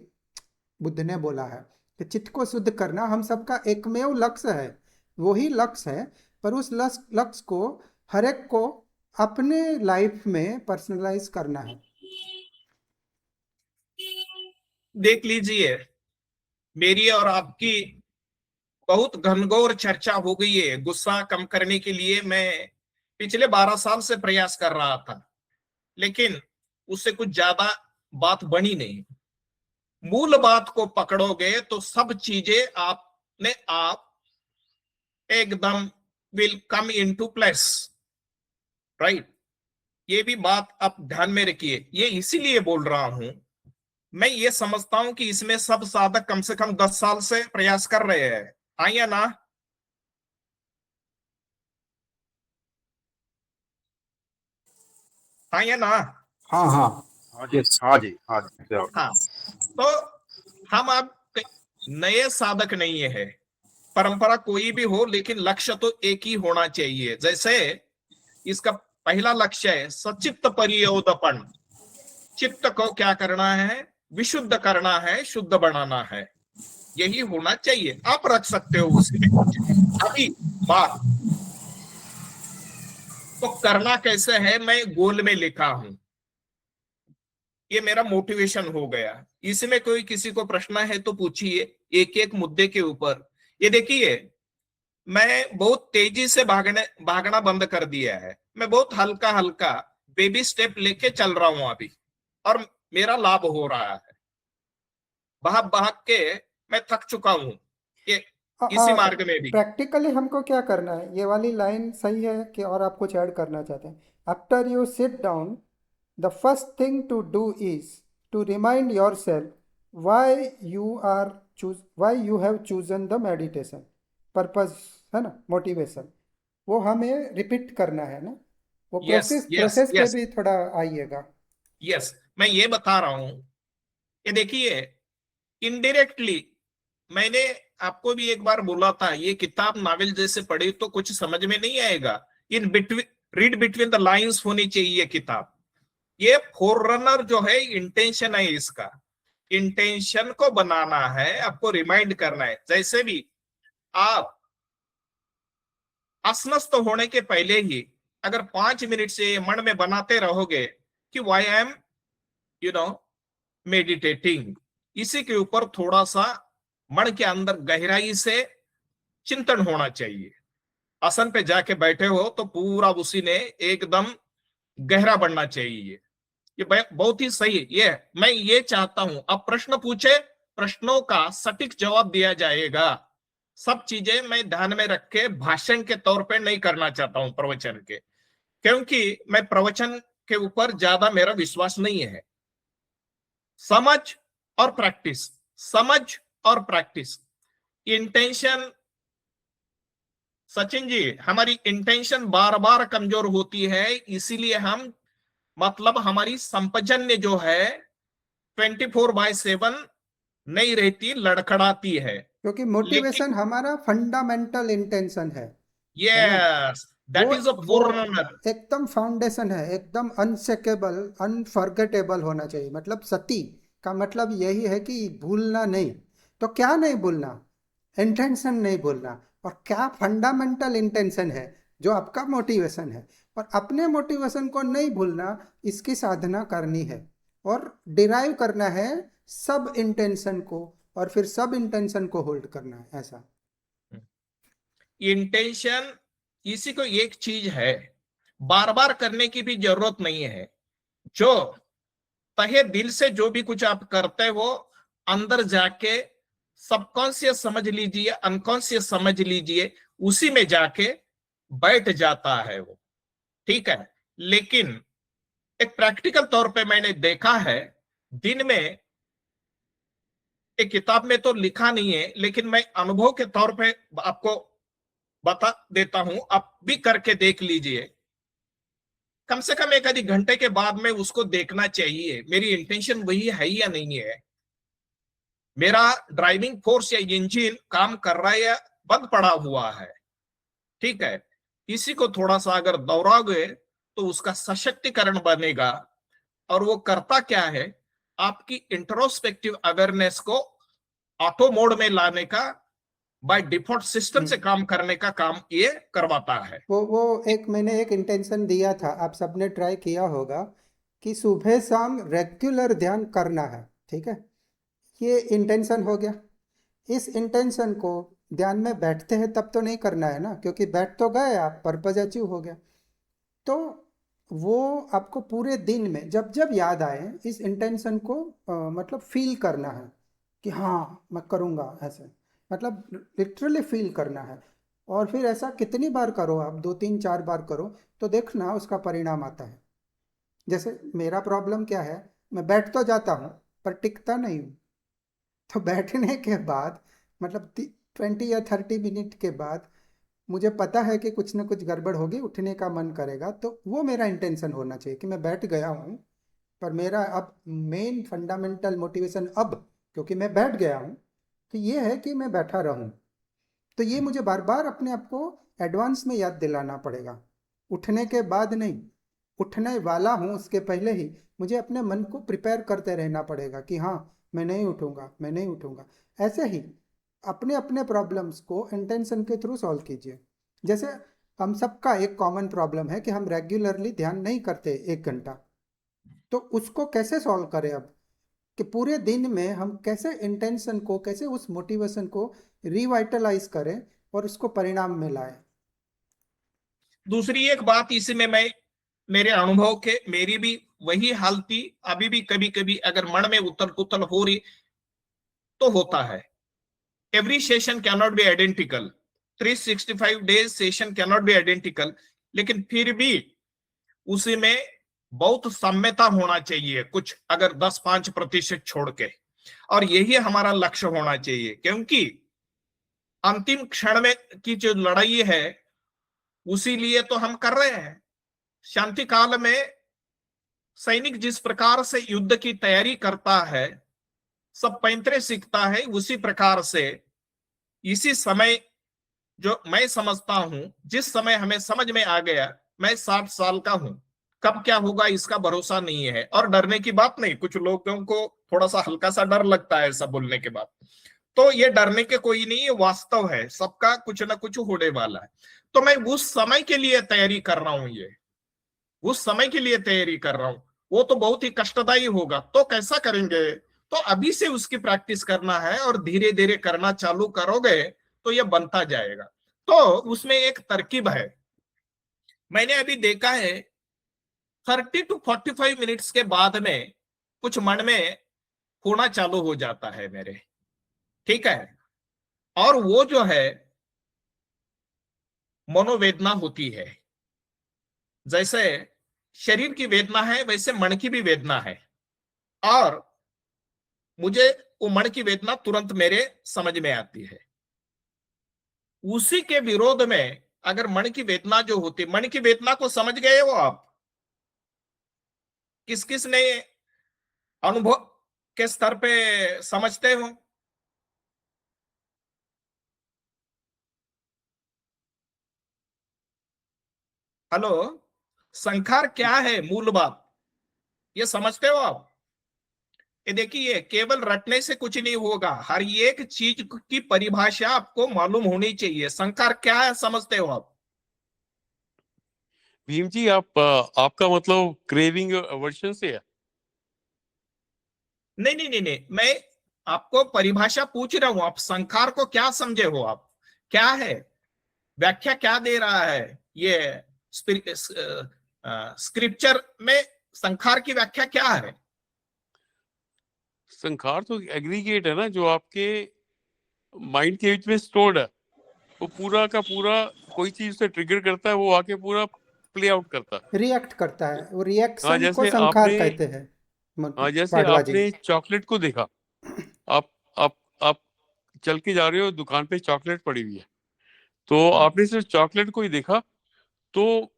बुद्ध ने बोला है कि चित्त को शुद्ध करना हम सबका एकमेव लक्ष्य है, वही लक्ष्य है। पर उस लक्ष्य को हर एक को अपने लाइफ में पर्सनलाइज करना है। देख लीजिए, मेरी और आपकी बहुत घनघोर चर्चा हो गई है। गुस्सा कम करने के लिए मैं पिछले 12 साल से प्रयास कर रहा था, लेकिन उससे कुछ ज्यादा बात बनी नहीं। मूल बात को पकड़ोगे तो सब चीजें आपने आप एकदम will come into place, right. ये भी बात आप ध्यान में रखिए। ये इसीलिए बोल रहा हूं, मैं ये समझता हूं कि इसमें सब साधक कम से कम 10 साल से प्रयास कर रहे हैं, हाँ या ना? हाँ या ना? हाँ हाँ। हाँ जी, हाँ जी, हाँ जी। हाँ, तो हम अब नए साधक नहीं है, परंपरा कोई भी हो, लेकिन लक्ष्य तो एक ही होना चाहिए। जैसे इसका पहला लक्ष्य है सचित्त परियोदपन, चित्त को क्या करना है? विशुद्ध करना है, शुद्ध बनाना है, यही होना चाहिए। आप रख सकते हो उसमें। अभी बात तो करना कैसे है, मैं गोल में लिखा हूं, ये मेरा मोटिवेशन हो गया। इसमें कोई किसी को प्रश्न है तो पूछिए, एक एक मुद्दे के ऊपर। ये देखिए, मैं बहुत तेजी से भागना बंद कर दिया है। मैं बहुत हल्का हल्का बेबी स्टेप लेके चल रहा हूं अभी, और मेरा लाभ हो रहा है। भाग भाग के मैं थक चुका हूं। ये इसी मार्ग में भी। प्रैक्टिकली हमको क्या करना है, ये वाली लाइन सही है कि और आप कुछ ऐड करना चाहते हैं? After you sit down, the first thing to do is to remind yourself why you have chosen the meditation purpose, है ना, मोटिवेशन, वो हमें रिपीट करना है ना। वो यस यस प्रोसेस पे यस भी थोड़ा आइएगा। यस, मैं ये बता रहा हूं, ये देखिए, इनडायरेक्टली मैंने आपको भी एक बार बोला था, ये किताब नावल जैसे पढ़ी तो कुछ समझ में नहीं आएगा, in between, read between the lines होनी चाहिए किताब। ये फोररनर जो है, इंटेंशन है इसका, इंटेंशन को बनाना है, आपको रिमाइंड करना है। जैसे भी आप अस्वस्थ होने के पहले ही अगर 5 मिनट से मन में बनाते रहोगे कि why I am you know meditating, इसी के ऊपर थोड़ा सा मन के अंदर गहराई से चिंतन होना चाहिए। आसन पे जाके बैठे हो तो पूरा उसी ने एकदम गहरा बनना चाहिए। ये बहुत ही सही है। ये मैं ये चाहता हूं, अब प्रश्न पूछे, प्रश्नों का सटीक जवाब दिया जाएगा। सब चीजें मैं ध्यान में रख के भाषण के तौर पे नहीं करना चाहता हूं, प्रवचन के, क्योंकि मैं प्रवचन के ऊपर ज्यादा मेरा विश्वास नहीं है। समझ और प्रैक्टिस, समझ और प्रैक्टिस। इंटेंशन, सचिन जी, हमारी इंटेंशन बार बार कमजोर होती है, इसीलिए हम, मतलब हमारी संपजन्य जो है 24/7 नहीं रहती, लड़खड़ाती है। क्योंकि लेकिन मोटिवेशन हमारा फंडामेंटल इंटेंशन है ना। यस, दैट इज अ वो फोररनर। एकदम फाउंडेशन है, एकदम अनशेकेबल, अनफॉरगेटेबल होना चाहिए। मतलब सती का मतलब यही है कि भूलना नहीं। तो क्या नहीं भूलना? इंटेंशन नहीं भूलना। और क्या फंडामेंटल इंटेंशन है जो आपका मोटिवेशन है, और अपने मोटिवेशन को नहीं भूलना, इसकी साधना करनी है और डिराइव करना है सब इंटेंशन को, और फिर सब इंटेंशन को होल्ड करना है, ऐसा। इंटेंशन इसी को एक चीज है, बार बार करने की भी जरूरत नहीं है। जो तहे दिल से जो भी कुछ आप करते हो, अंदर जाके सबकॉन्शियस समझ लीजिए, अनकॉन्शियस समझ लीजिए, उसी में जाके बैठ जाता है वो, ठीक है। लेकिन एक प्रैक्टिकल तौर पे मैंने देखा है, दिन में, एक किताब में तो लिखा नहीं है, लेकिन मैं अनुभव के तौर पे आपको बता देता हूं, आप भी करके देख लीजिए। कम से कम एक आधी घंटे के बाद में उसको देखना चाहिए, मेरी इंटेंशन वही है या नहीं है, मेरा ड्राइविंग फोर्स या इंजन काम कर रहा है या बंद पड़ा हुआ है, ठीक है। इसी को थोड़ा सा अगर दोहराओगे तो उसका सशक्तिकरण बनेगा। और वो करता क्या है, आपकी इंट्रोस्पेक्टिव अवेयरनेस को ऑटो मोड में लाने का, बाय डिफॉल्ट सिस्टम से काम करने का काम ये करवाता है। वो एक मैंने एक इंटेंशन दिया था, आप सबने ट्राई किया होगा, कि सुबह शाम रेगुलर ध्यान करना है, ठीक है। ये इंटेंशन हो गया। इस इंटेंशन को ध्यान में बैठते हैं तब तो नहीं करना है ना, क्योंकि बैठ तो गए आप, पर्पज अचीव हो गया। तो वो आपको पूरे दिन में जब जब याद आए इस इंटेंशन को मतलब फील करना है कि हाँ मैं करूँगा, ऐसे मतलब लिटरली फील करना है। और फिर ऐसा कितनी बार करो आप, 2 3 4 बार करो, तो देखना उसका परिणाम आता है। जैसे मेरा प्रॉब्लम क्या है, मैं बैठ तो जाता हूँ पर टिकता नहीं हूँ। तो बैठने के बाद मतलब 20 या 30 मिनट के बाद मुझे पता है कि कुछ ना कुछ गड़बड़ होगी, उठने का मन करेगा, तो वो मेरा इंटेंशन होना चाहिए कि मैं बैठ गया हूँ, पर मेरा अब मेन फंडामेंटल मोटिवेशन अब, क्योंकि मैं बैठ गया हूँ, तो ये है कि मैं बैठा रहूँ। तो ये मुझे बार बार अपने आप को एडवांस में याद दिलाना पड़ेगा, उठने के बाद नहीं। उठने वाला हूँ उसके पहले ही मुझे अपने मन को प्रिपेयर करते रहना पड़ेगा कि हाँ मैं नहीं उठूँगा, मैं नहीं उठूँगा। ऐसे ही अपने अपने प्रॉब्लम्स को इंटेंशन के थ्रू सॉल्व कीजिए। जैसे हम सबका एक कॉमन प्रॉब्लम है कि हम रेगुलरली ध्यान नहीं करते 1 घंटा। तो उसको कैसे सॉल्व करें अब, कि पूरे दिन में हम कैसे इंटेंशन को, कैसे उस मोटिवेशन को रिवाइटलाइज करें और उसको परिणाम में लाएं। दूसरी एक बात इसी में मैं, मेरे अनुभव के, मेरी भी वही हाल थी, अभी भी कभी कभी अगर मन में उथल पुथल हो रही तो होता है, every session cannot be identical, 365 days session cannot be identical, लेकिन फिर भी उसी में बहुत साम्यता होना चाहिए, कुछ अगर 10-5% छोड़ के, और यही हमारा लक्ष्य होना चाहिए, क्योंकि अंतिम क्षण में की जो लड़ाई है उसी लिए तो हम कर रहे हैं। शांति काल में सैनिक जिस प्रकार से युद्ध की तैयारी करता है, सब पैंतरे सीखता है, उसी प्रकार से इसी समय जो मैं समझता हूं, जिस समय हमें समझ में आ गया, मैं 60 साल का हूं, कब क्या होगा इसका भरोसा नहीं है। और डरने की बात नहीं, कुछ लोगों को थोड़ा सा हल्का सा डर लगता है ऐसा बोलने के बाद, तो ये डरने के कोई नहीं, ये वास्तव है, सबका कुछ ना कुछ होने वाला है। तो मैं उस समय के लिए तैयारी कर रहा हूं, ये उस समय के लिए तैयारी कर रहा हूं। वो तो बहुत ही कष्टदायी होगा, तो कैसा करेंगे, तो अभी से उसकी प्रैक्टिस करना है, और धीरे धीरे करना चालू करोगे तो ये बनता जाएगा। तो उसमें एक तरकीब है, मैंने अभी देखा है 30 to 45 मिनट्स के बाद में कुछ मन में होना चालू हो जाता है मेरे, ठीक है, और वो जो है मनोवेदना होती है। जैसे शरीर की वेदना है वैसे मन की भी वेदना है, और मुझे वो मन की वेदना तुरंत मेरे समझ में आती है। उसी के विरोध में अगर मन की वेदना जो होती, मन की वेदना को समझ गए हो आप, किस किस ने अनुभव के स्तर पे समझते हो? हेलो, संखार क्या है, मूल बात ये समझते हो आप? ये देखिए, केवल रटने से कुछ नहीं होगा, हर एक चीज की परिभाषा आपको मालूम होनी चाहिए। संखार क्या है समझते हो आप? भीम जी, आपका मतलब क्रेविंग अवर्शन से है? नहीं नहीं नहीं नहीं, मैं आपको परिभाषा पूछ रहा हूं, आप संखार को क्या समझे हो, आप क्या है, व्याख्या क्या दे रहा है ये स्क्रिप्चर में, संखार की व्याख्या क्या है? संखार तो एग्रीगेट है ना, जो आपके माइंड के बीच में स्टोर्ड है, वो पूरा का पूरा कोई चीज से ट्रिगर करता है, वो आके पूरा प्ले आउट करता है। रिएक्ट करता है, वो हाँ, रिएक्शन को संखार कहते हैं। जैसे पाडवा जी। आपने चॉकलेट को देखा, आप चल के जा रहे हो, दुकान पे चॉकलेट पड़ी हुई है, तो आपने सिर्फ चॉकलेट को ही देखा, तो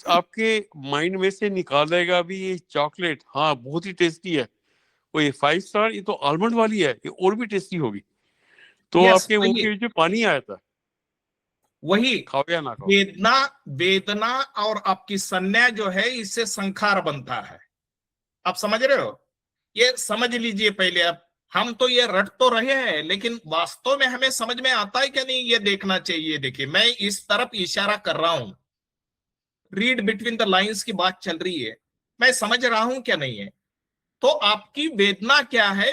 आपके माइंड में से निकाल देगा भी ये चॉकलेट, हाँ बहुत ही टेस्टी है, वो ये 5 स्टार, ये तो आलमंड वाली है, ये और भी टेस्टी होगी। तो यस, आपके मुंह वही के बीच में पानी आया था, वही खाओ या ना खाओ। वेदना, वेदना और आपकी संज्ञा जो है, इससे संखार बनता है। आप समझ रहे हो? ये समझ लीजिए पहले आप। हम तो ये रट तो रहे हैं, लेकिन वास्तव में हमें समझ में आता है क्या नहीं, ये देखना चाहिए। देखिए, मैं इस तरफ इशारा कर रहा हूं, रीड बिटवीन द लाइंस की बात चल रही है, मैं समझ रहा हूं क्या नहीं है। तो आपकी वेदना क्या है?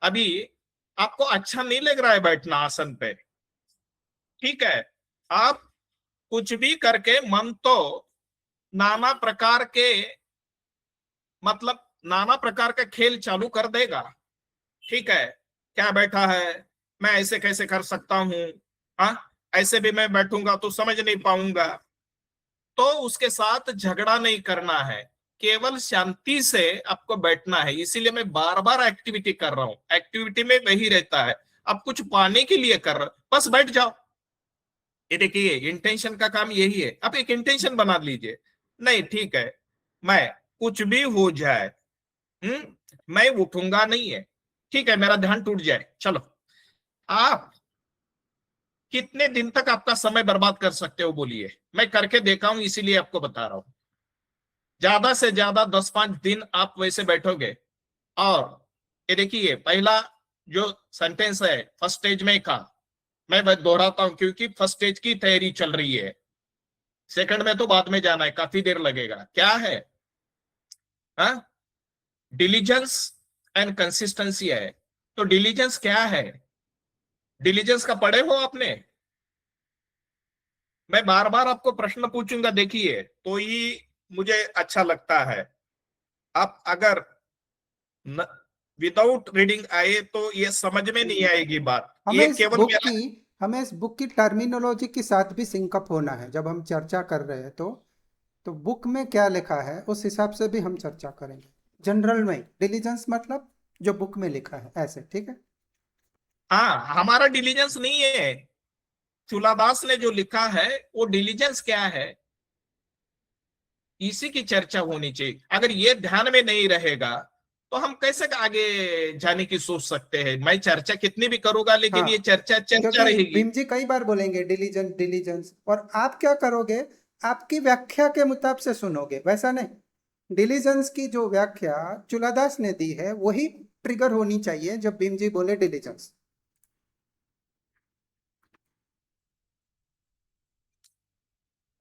अभी आपको अच्छा नहीं लग रहा है बैठना आसन पे, ठीक है, आप कुछ भी करके मन तो नाना प्रकार के, मतलब नाना प्रकार का खेल चालू कर देगा, ठीक है, क्या बैठा है, मैं ऐसे कैसे कर सकता हूं, हाँ ऐसे भी मैं बैठूंगा तो समझ नहीं पाऊंगा। तो उसके साथ झगड़ा नहीं करना है, केवल शांति से आपको बैठना है। इसीलिए मैं बार बार एक्टिविटी कर रहा हूं, एक्टिविटी में वही रहता है, आप कुछ पाने के लिए कर रहे, बस बैठ जाओ। ये देखिए, इंटेंशन का काम यही है, आप एक इंटेंशन बना लीजिए, नहीं ठीक है, मैं कुछ भी हो जाए, मैं उठूंगा नहीं है, ठीक है, मेरा ध्यान टूट जाए, चलो। आप कितने दिन तक आपका समय बर्बाद कर सकते हो बोलिए? मैं करके देखा हूं, इसीलिए आपको बता रहा हूं। ज्यादा से ज्यादा 10-5 दिन आप वैसे बैठोगे। और ये देखिए, पहला जो सेंटेंस है फर्स्ट स्टेज में का, मैं दोहराता हूं क्योंकि फर्स्ट स्टेज की तैयारी चल रही है, सेकंड में तो बाद में जाना है, काफी देर लगेगा। क्या है? डिलीजेंस एंड कंसिस्टेंसी है। तो डिलीजेंस क्या है? डिलीजेंस का पढ़े हो आपने? मैं बार बार आपको प्रश्न पूछूंगा, देखिए तो ही मुझे अच्छा लगता है। आप अगर विदाउट रीडिंग आए तो ये समझ में नहीं आएगी बात। हमें ये इस केवल बुक मेरा की हमें इस बुक की टर्मिनोलॉजी के साथ भी सिंकअप होना है जब हम चर्चा कर रहे हैं। तो बुक में क्या लिखा है उस हिसाब से भी हम चर्चा करेंगे। जनरल में डिलीजेंस मतलब जो बुक में लिखा है ऐसे, ठीक है। हाँ, हमारा डिलीजेंस नहीं है। चूलादास ने जो लिखा है वो डिलीजेंस क्या है, इसी की चर्चा होनी चाहिए। अगर ये ध्यान में नहीं रहेगा तो हम कैसे आगे जाने की सोच सकते हैं। मैं चर्चा कितनी भी करूंगा लेकिन हाँ, ये चर्चा क्योंकि रहेगी। भीम जी कई बार बोलेंगे डिलीजेंस डिलीजेंस, और आप क्या करोगे, आपकी व्याख्या के मुताबिक से सुनोगे, वैसा नहीं। डिलीजेंस की जो व्याख्या चूलादास ने दी है वही ट्रिगर होनी चाहिए जब भीम जी बोले डिलीजेंस।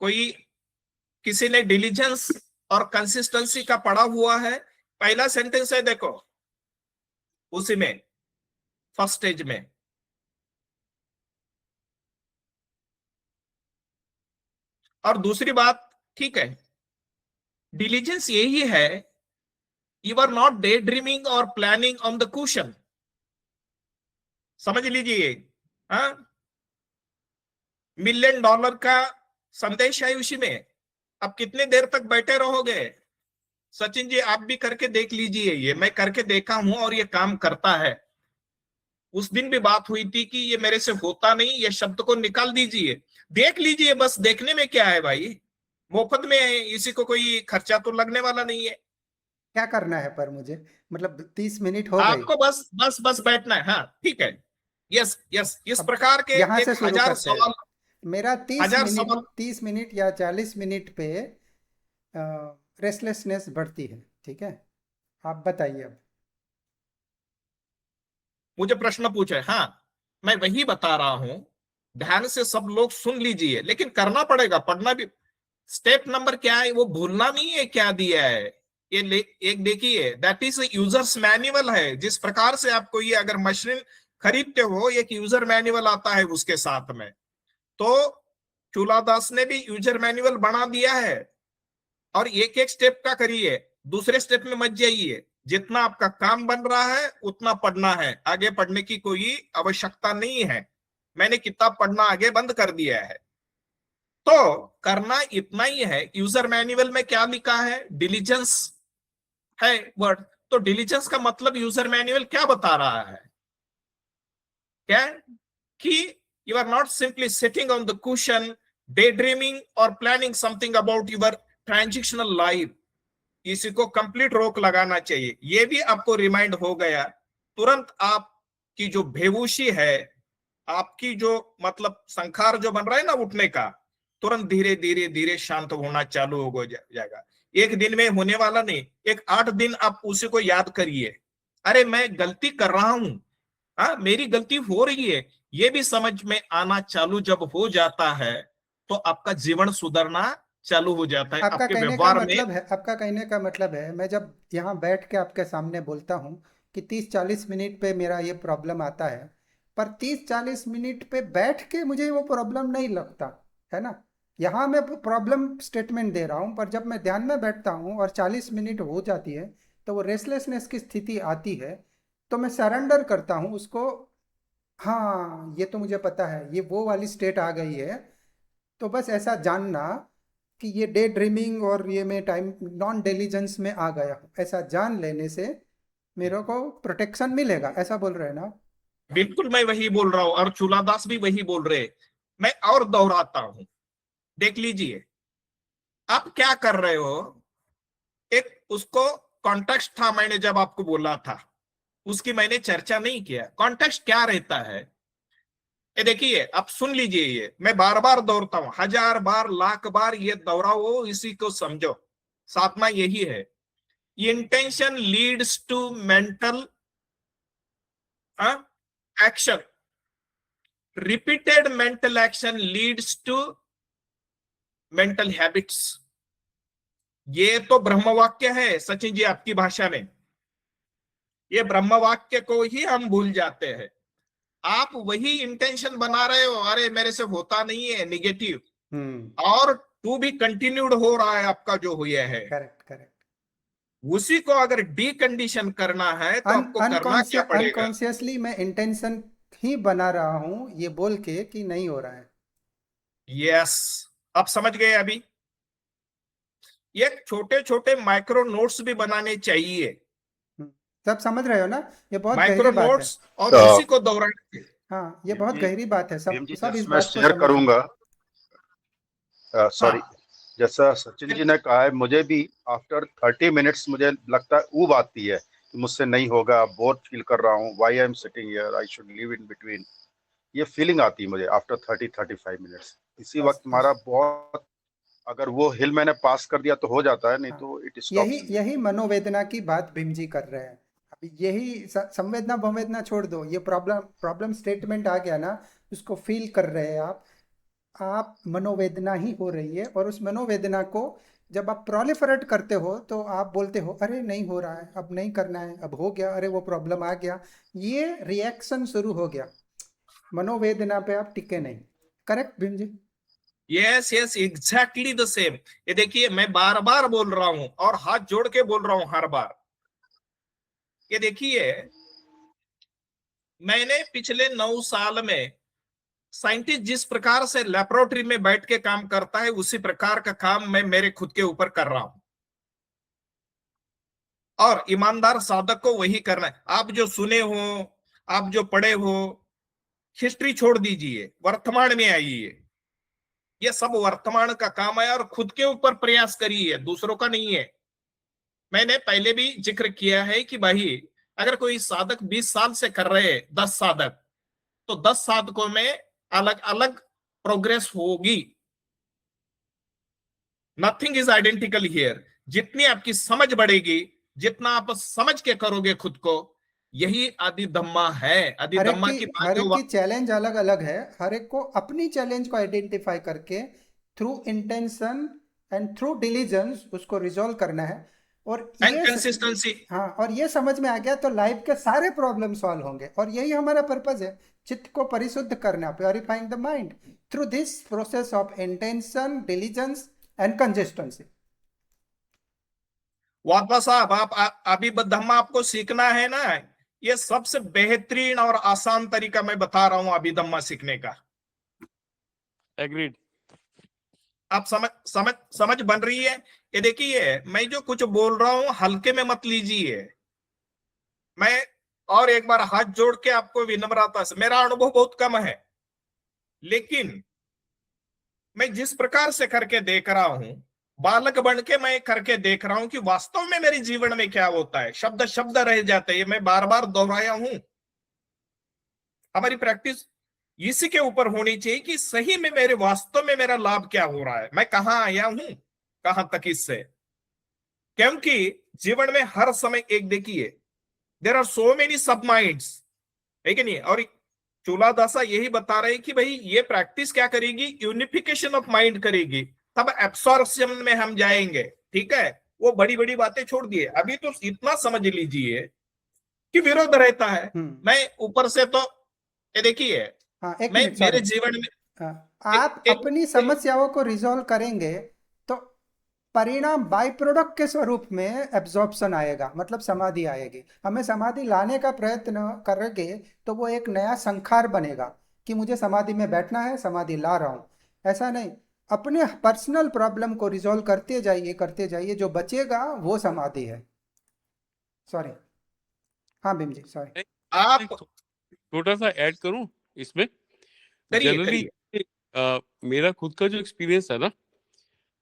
कोई किसी ने डिलीजेंस और कंसिस्टेंसी का पढ़ा हुआ है? पहला सेंटेंस है देखो, उसी में फर्स्ट स्टेज में। और दूसरी बात, ठीक है, डिलीजेंस यही है, you are not daydreaming और प्लानिंग ऑन द कुशन। समझ लीजिए। हाँ, $1,000,000 का संदेश है उसी में। अब कितने देर तक बैठे रहोगे? सचिन जी आप भी करके देख लीजिए, ये मैं करके देखा हूं और ये काम करता है। उस दिन भी बात हुई थी कि ये मेरे से होता नहीं, ये शब्द को निकाल दीजिए, देख लीजिए। बस देखने में क्या है भाई, मुफ्त में है, इसी को कोई खर्चा तो लगने वाला नहीं है। क्या करना है पर मुझे, मतलब 30 मिनट हो गई। आपको बस बस बस बैठना है। हाँ ठीक है, यस यस, इस अब प्रकार के यहाँ से एक शुरू हजार करते हैं। सवाल, मेरा 30 हजार मिनट सवाल। 30 मिनट या 40 मिनट पे रेस्टलेसनेस बढ़ती है, ठीक है। आप बताइए अब। मुझे प्रश्न पूछे, हाँ मैं वही बता रहा हूं, ध्यान से सब लोग सुन लीजिए, लेकिन करना पड़ेगा, पढ़ना भी। स्टेप नंबर क्या है वो भूलना नहीं है, क्या दिया है ये एक देखिए, दैट इज यूजर्स मैनुअल है। जिस प्रकार से आपको ये अगर मशीन खरीदते हो एक यूजर मैनुअल आता है उसके साथ में, तो चूलादास ने भी यूजर मैनुअल बना दिया है। और एक एक स्टेप का करिए, दूसरे स्टेप में मत जाइए। जितना आपका काम बन रहा है उतना पढ़ना है, आगे पढ़ने की कोई आवश्यकता नहीं है। मैंने किताब पढ़ना आगे बंद कर दिया है। तो करना इतना ही है। यूजर मैनुअल में क्या लिखा है? डिलीजेंस है वर्ड। तो डिलीजेंस का मतलब यूजर मैनुअल क्या बता रहा है? क्या कि you are not simply sitting on the cushion daydreaming और planning something about your transitional life. इसी को कंप्लीट रोक लगाना चाहिए। ये भी आपको रिमाइंड हो गया, तुरंत आपकी जो बेहोशी है, आपकी जो मतलब संखार जो बन रहा है ना उठने का, तुरंत धीरे धीरे धीरे शांत होना चालू हो जाएगा। एक दिन में होने वाला नहीं, एक 8 दिन आप उसी को याद करिए। अरे मैं गलती कर रहा हूं, हाँ मेरी गलती हो रही है, ये भी समझ में आना चालू जब हो जाता है तो आपका जीवन सुधरना चालू हो जाता है, आपका आपके कहने का व्यवहार में। मतलब है आपका कहने का मतलब है मैं जब यहाँ बैठ के आपके सामने बोलता हूँ कि 30-40 मिनट पे मेरा ये प्रॉब्लम आता है, पर 30-40 मिनट पे बैठ के मुझे वो प्रॉब्लम नहीं लगता है ना। यहाँ मैं प्रॉब्लम स्टेटमेंट दे रहा हूँ, पर जब मैं ध्यान में बैठता हूँ और 40 मिनट हो जाती है तो वो रेस्टलेसनेस की स्थिति आती है, तो मैं सरेंडर करता हूँ उसको। हाँ, ये तो मुझे पता है, ये वो वाली स्टेट आ गई है। तो बस ऐसा जानना कि ये डे ड्रीमिंग और ये मैं टाइम नॉन डिलीजेंस में आ गया हूँ, ऐसा जान लेने से मेरे को प्रोटेक्शन मिलेगा, ऐसा बोल रहे हैं ना। बिल्कुल मैं वही बोल रहा हूं और चूलादास भी वही बोल रहे। मैं और दोहराता हूं, देख लीजिए आप क्या कर रहे हो। एक उसको कॉन्टेक्स्ट था, मैंने जब आपको बोला था उसकी मैंने चर्चा नहीं किया। कॉन्टेक्स्ट क्या रहता है ये देखिए, आप सुन लीजिए, ये मैं बार बार दोहराता हूं, 1000 बार लाख बार ये दोहराओ, इसी को समझो। साधना यही है, intention leads to mental action, repeated mental action leads to mental habits. ये तो ब्रह्मवाक्य है सचिन जी आपकी भाषा में। ये ब्रह्मवाक्य को ही हम भूल जाते हैं। आप वही इंटेंशन बना रहे हो, अरे मेरे से होता नहीं है, निगेटिव, और टू भी कंटिन्यूड हो रहा है आपका जो हुआ है। Correct correct. उसी को अगर डीकंडीशन करना है तो आपको करना क्या पड़ेगा? अनकॉन्शियसली मैं इंटेंशन ही बना रहा हूं ये बोल के कि नहीं हो रहा है। यस, अब समझ गए। अभी ये छोटे छोटे माइक्रो नोट्स भी बनाने चाहिए, सब समझ रहे हो ना? ये बहुत माइक्रो गहरी बात है। नोट्स, और तो उसी को दोहराएंगे। हाँ, ये भीम बहुत जी, गहरी बात है। भीम सब जी, सब इस जस्ट मैं बात को शेयर समझ रहे हैं। करूंगा। सॉरी, हाँ, जैसा सचिन जी ने कहा है, मुझे भी आफ्टर 30 मिनट्स मुझे लगता है ऊब आती है कि मुझसे नहीं होगा, बोर फील कर रहा हूँ, why I am sitting here, I should leave in between. ये फीलिंग आती है मुझे आफ्टर 35 मिनट्स। इसी बस वक्त हमारा बहुत, अगर वो हिल मैंने पास कर दिया तो हो जाता है, नहीं हाँ, तो इट यही स्टॉप्स इन यही मनोवेदना की बात भीम जी कर रहे हैं। अभी यही संवेदना भवेदना छोड़ दो, ये प्रॉब्लम प्रॉब्लम स्टेटमेंट आ गया ना, उसको फील कर रहे हैं आप मनोवेदना ही हो रही है। और उस मनोवेदना को जब आप प्रोलिफरेट करते हो तो आप बोलते हो अरे नहीं हो रहा है, अब नहीं करना है, अब हो गया, अरे वो प्रॉब्लम आ गया, ये रिएक्शन शुरू हो गया। मनोवेदना पे आप टिके नहीं। Correct Bhim ji? Yes yes, exactly the same. ये देखिए, मैं बार बार बोल रहा हूं और हाथ जोड़ के बोल रहा हूं हर बार। ये देखिए, मैंने पिछले 9 साल में, साइंटिस्ट जिस प्रकार से लेबोरेटरी में बैठ के काम करता है, उसी प्रकार का काम मैं मेरे खुद के ऊपर कर रहा हूं, और ईमानदार साधक को वही करना है। आप जो सुने हो, आप जो पढ़े हो, हिस्ट्री छोड़ दीजिए, वर्तमान में आइए। ये सब वर्तमान का काम है, और खुद के ऊपर प्रयास करिए, दूसरों का नहीं है। मैंने पहले भी जिक्र किया है कि भाई, अगर कोई साधक 20 साल से कर रहे हैं, 10 साधक, तो 10 साधकों में अलग अलग प्रोग्रेस होगी। Nothing is identical here. जितनी आपकी समझ बढ़ेगी, जितना आप समझ के करोगे खुद को, यही आदि धम्मा है। आदि धम्मा की बात हर एक जो की चैलेंज अलग अलग है। हर एक को अपनी चैलेंज को आइडेंटिफाई करके through intention and through diligence उसको रिजॉल्व करना है। और एंड ये कंसिस्टेंसी। हाँ, और ये समझ में आ गया तो लाइफ के सारे प्रॉब्लम सॉल्व होंगे। और यही हमारा पर्पज है, चित्त को परिशुद्ध करना, purifying the mind through this process of intention, diligence and consistency. वाटवा साहब, अभी धम्मा आपको सीखना है ना, ये सबसे बेहतरीन और आसान तरीका मैं बता रहा हूं अभिधम्मा सीखने का। एग्रीड। आप समझ बन रही है? ये देखिए, मैं जो कुछ बोल रहा हूं हल्के में मत लीजिए। मैं और एक बार हाथ जोड़ के आपको विनम्रता से, मेरा अनुभव बहुत कम है, लेकिन मैं जिस प्रकार से करके देख रहा हूं, बालक बन के मैं करके देख रहा हूं कि वास्तव में मेरे जीवन में क्या होता है। शब्द शब्द रह जाते हैं, मैं बार बार दोहराया हूं। हमारी प्रैक्टिस इसी के ऊपर होनी चाहिए कि सही में मेरे वास्तव में मेरा लाभ क्या हो रहा है, मैं कहां आया हूं, कहां तक इससे। क्योंकि जीवन में हर समय एक, देखिए, देर आर सो मेनी सब माइंड्स, है कि नहीं? और चूला दासा यही बता रहे कि भाई ये प्रैक्टिस क्या करेगी, यूनिफिकेशन ऑफ माइंड करेगी, तब एब्सॉर्प्शन में हम जाएंगे। ठीक है, वो बड़ी बड़ी बातें छोड़ दिए, अभी तो इतना समझ लीजिए कि विरोध रहता है। मैं ऊपर से तो, ये देखिए, हाँ, एक मैं मिनट, मेरे सॉरी। जीवन में आप अपनी समस्याओं को रिजॉल्व करेंगे तो परिणाम बाय प्रोडक्ट के स्वरूप में एब्जॉर्प्शन आएगा, मतलब समाधि आएगी। हमें समाधि लाने का प्रयत्न करेंगे तो वो एक नया संखार बनेगा कि मुझे समाधि में बैठना है, समाधि ला रहा हूँ। ऐसा नहीं, अपने पर्सनल प्रॉब्लम को रिजॉल्व करते जाइए, जो बचेगा वो समाधि है। सॉरी, हाँ भीम जी, सॉरी। आप छोटा सा ऐड करूं इसमें। करिए जनरली करिए। मेरा खुद का जो एक्सपीरियंस है ना,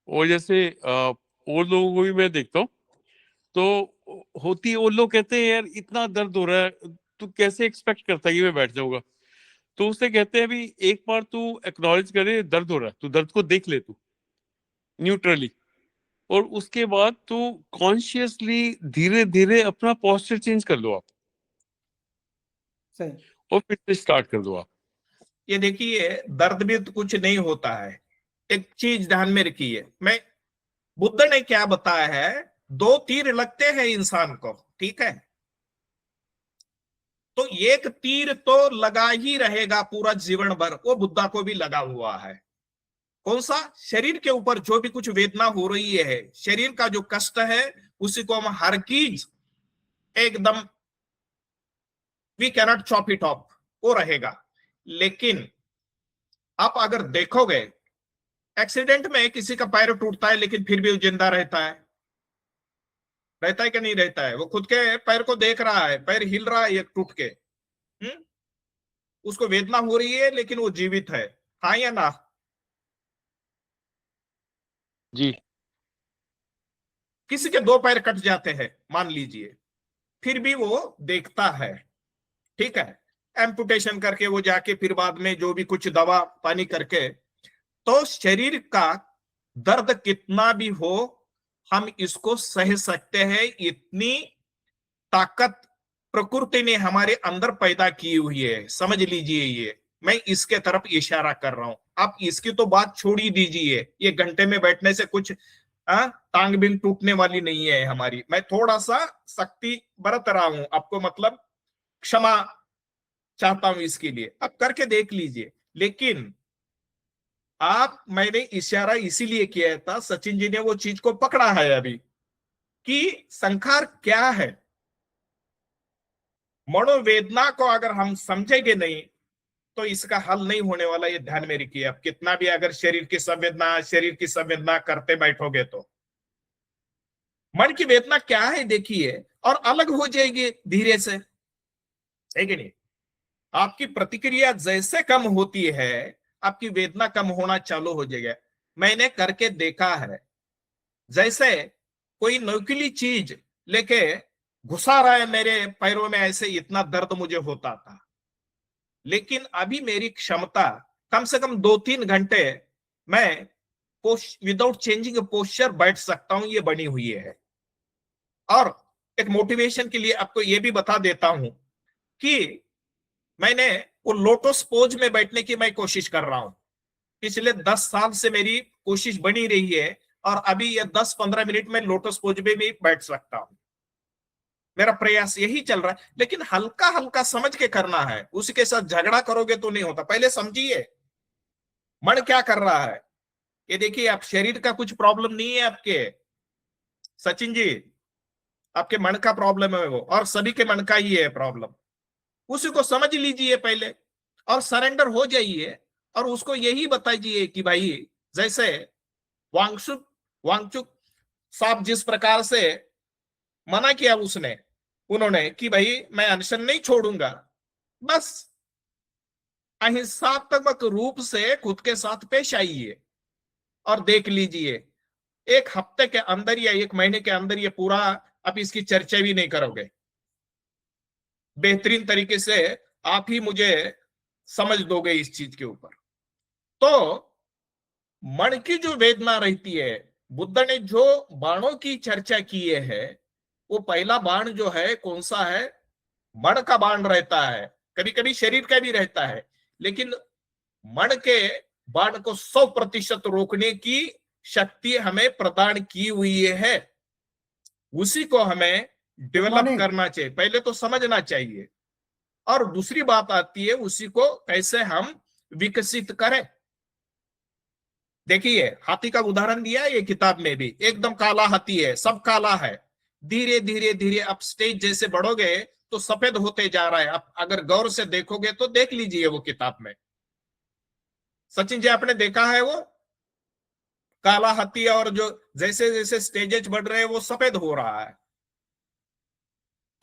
और जैसे और लोगों को भी मैं देखता हूँ, तो होती है, वो लोग कहते हैं यार इतना दर्द हो रहा है, तू कैसे एक्सपेक्ट करता है कि मैं बैठ जाऊंगा। तो उससे कहते हैं अभी एक बार तू एक्नॉलेज करे दर्द हो रहा है, तू दर्द को देख ले तू न्यूट्रली, और उसके बाद तू कॉन्शियसली धीरे धीरे अपना पोस्चर चेंज कर लो आप, सही। और फिर से स्टार्ट कर दो आप। ये देखिए, दर्द भी तो कुछ नहीं होता है। एक चीज ध्यान में रखिए, मैं, बुद्ध ने क्या बताया है, 2 तीर लगते हैं इंसान को, ठीक है? तो एक तीर तो लगा ही रहेगा पूरा जीवन भर, वो बुद्धा को भी लगा हुआ है। कौन सा? शरीर के ऊपर जो भी कुछ वेदना हो रही है, शरीर का जो कष्ट है, उसी को हम हर चीज एकदम we cannot chop it off, वो रहेगा। लेकिन आप अगर देखोगे एक्सीडेंट में किसी का पैर टूटता है लेकिन फिर भी वो जिंदा रहता है, रहता है कि नहीं रहता है? वो खुद के पैर को देख रहा है, पैर हिल रहा है ये टूट के, उसको वेदना हो रही है लेकिन वो जीवित है, हाँ या ना? जी। किसी के 2 पैर कट जाते हैं मान लीजिए, फिर भी वो देखता है, ठीक है, एम्पुटेशन करके वो जाके फिर बाद में जो भी कुछ दवा पानी करके, तो शरीर का दर्द कितना भी हो हम इसको सह सकते हैं। इतनी ताकत प्रकृति ने हमारे अंदर पैदा की हुई है, समझ लीजिए। ये मैं इसके तरफ इशारा कर रहा हूं। आप इसकी तो बात छोड़ ही दीजिए, ये घंटे में बैठने से कुछ टांग बिंग टूटने वाली नहीं है हमारी। मैं थोड़ा सा सख्ती बरत रहा हूं आपको, मतलब क्षमा चाहता हूं इसके लिए, आप करके देख लीजिए। लेकिन मैंने इशारा इसीलिए किया था, सचिन जी ने वो चीज को पकड़ा है अभी कि संखार क्या है। मनोवेदना को अगर हम समझेंगे नहीं तो इसका हल नहीं होने वाला, ये ध्यान में रखिए। आप कितना भी अगर शरीर की संवेदना करते बैठोगे तो मन की वेदना क्या है देखिए, और अलग हो जाएगी धीरे से, है कि नहीं? आपकी प्रतिक्रिया जैसे कम होती है आपकी वेदना कम होना चालू हो जाएगा। मैंने करके देखा है, जैसे कोई नुकीली चीज लेके घुसा रहा है मेरे पैरों में, ऐसे इतना दर्द मुझे होता था, लेकिन अभी मेरी क्षमता कम से कम 2-3 घंटे मैं विदाउट चेंजिंग पोस्चर बैठ सकता हूं, ये बनी हुई है। और एक मोटिवेशन के लिए आपको ये भी बता देता हूं कि मैंने वो लोटस पोज में बैठने की मैं कोशिश कर रहा हूं, पिछले 10 साल से मेरी कोशिश बनी रही है, और अभी ये 10-15 मिनट में लोटस पोज में भी बैठ सकता हूं। मेरा प्रयास यही चल रहा है, लेकिन हल्का हल्का समझ के करना है, उसके साथ झगड़ा करोगे तो नहीं होता। पहले समझिए मन क्या कर रहा है। ये देखिए, आप शरीर का कुछ प्रॉब्लम नहीं है आपके, सचिन जी, आपके मन का प्रॉब्लम है वो, और सभी के मन का ही है प्रॉब्लम। उसी को समझ लीजिए पहले और सरेंडर हो जाइए, और उसको यही बताइए कि भाई जैसे वांगचुक साहब जिस प्रकार से मना किया उन्होंने कि भाई मैं अनशन नहीं छोड़ूंगा, बस अहिंसात्मक रूप से खुद के साथ पेश आइए और देख लीजिए 1 हफ्ते के अंदर या 1 महीने के अंदर ये पूरा, आप इसकी चर्चा भी नहीं करोगे, बेहतरीन तरीके से आप ही मुझे समझ दोगे इस चीज के ऊपर। तो मन की जो वेदना रहती है, बुद्ध ने जो बाणों की चर्चा की है, वो पहला बाण जो है कौन सा है? मन का बाण रहता है, कभी कभी शरीर का भी रहता है, लेकिन मन के बाण को 100% रोकने की शक्ति हमें प्रदान की हुई है। उसी को हमें डेवलप करना चाहिए, पहले तो समझना चाहिए, और दूसरी बात आती है उसी को कैसे हम विकसित करें। देखिए, हाथी का उदाहरण दिया है ये किताब में भी, एकदम काला हाथी है, सब काला है, धीरे धीरे धीरे आप स्टेज जैसे बढ़ोगे तो सफेद होते जा रहा है। आप अगर गौर से देखोगे तो देख लीजिए वो किताब में, सचिन जी आपने देखा है वो काला हाथी, और जो जैसे जैसे स्टेजेस बढ़ रहे हैं वो सफेद हो रहा है।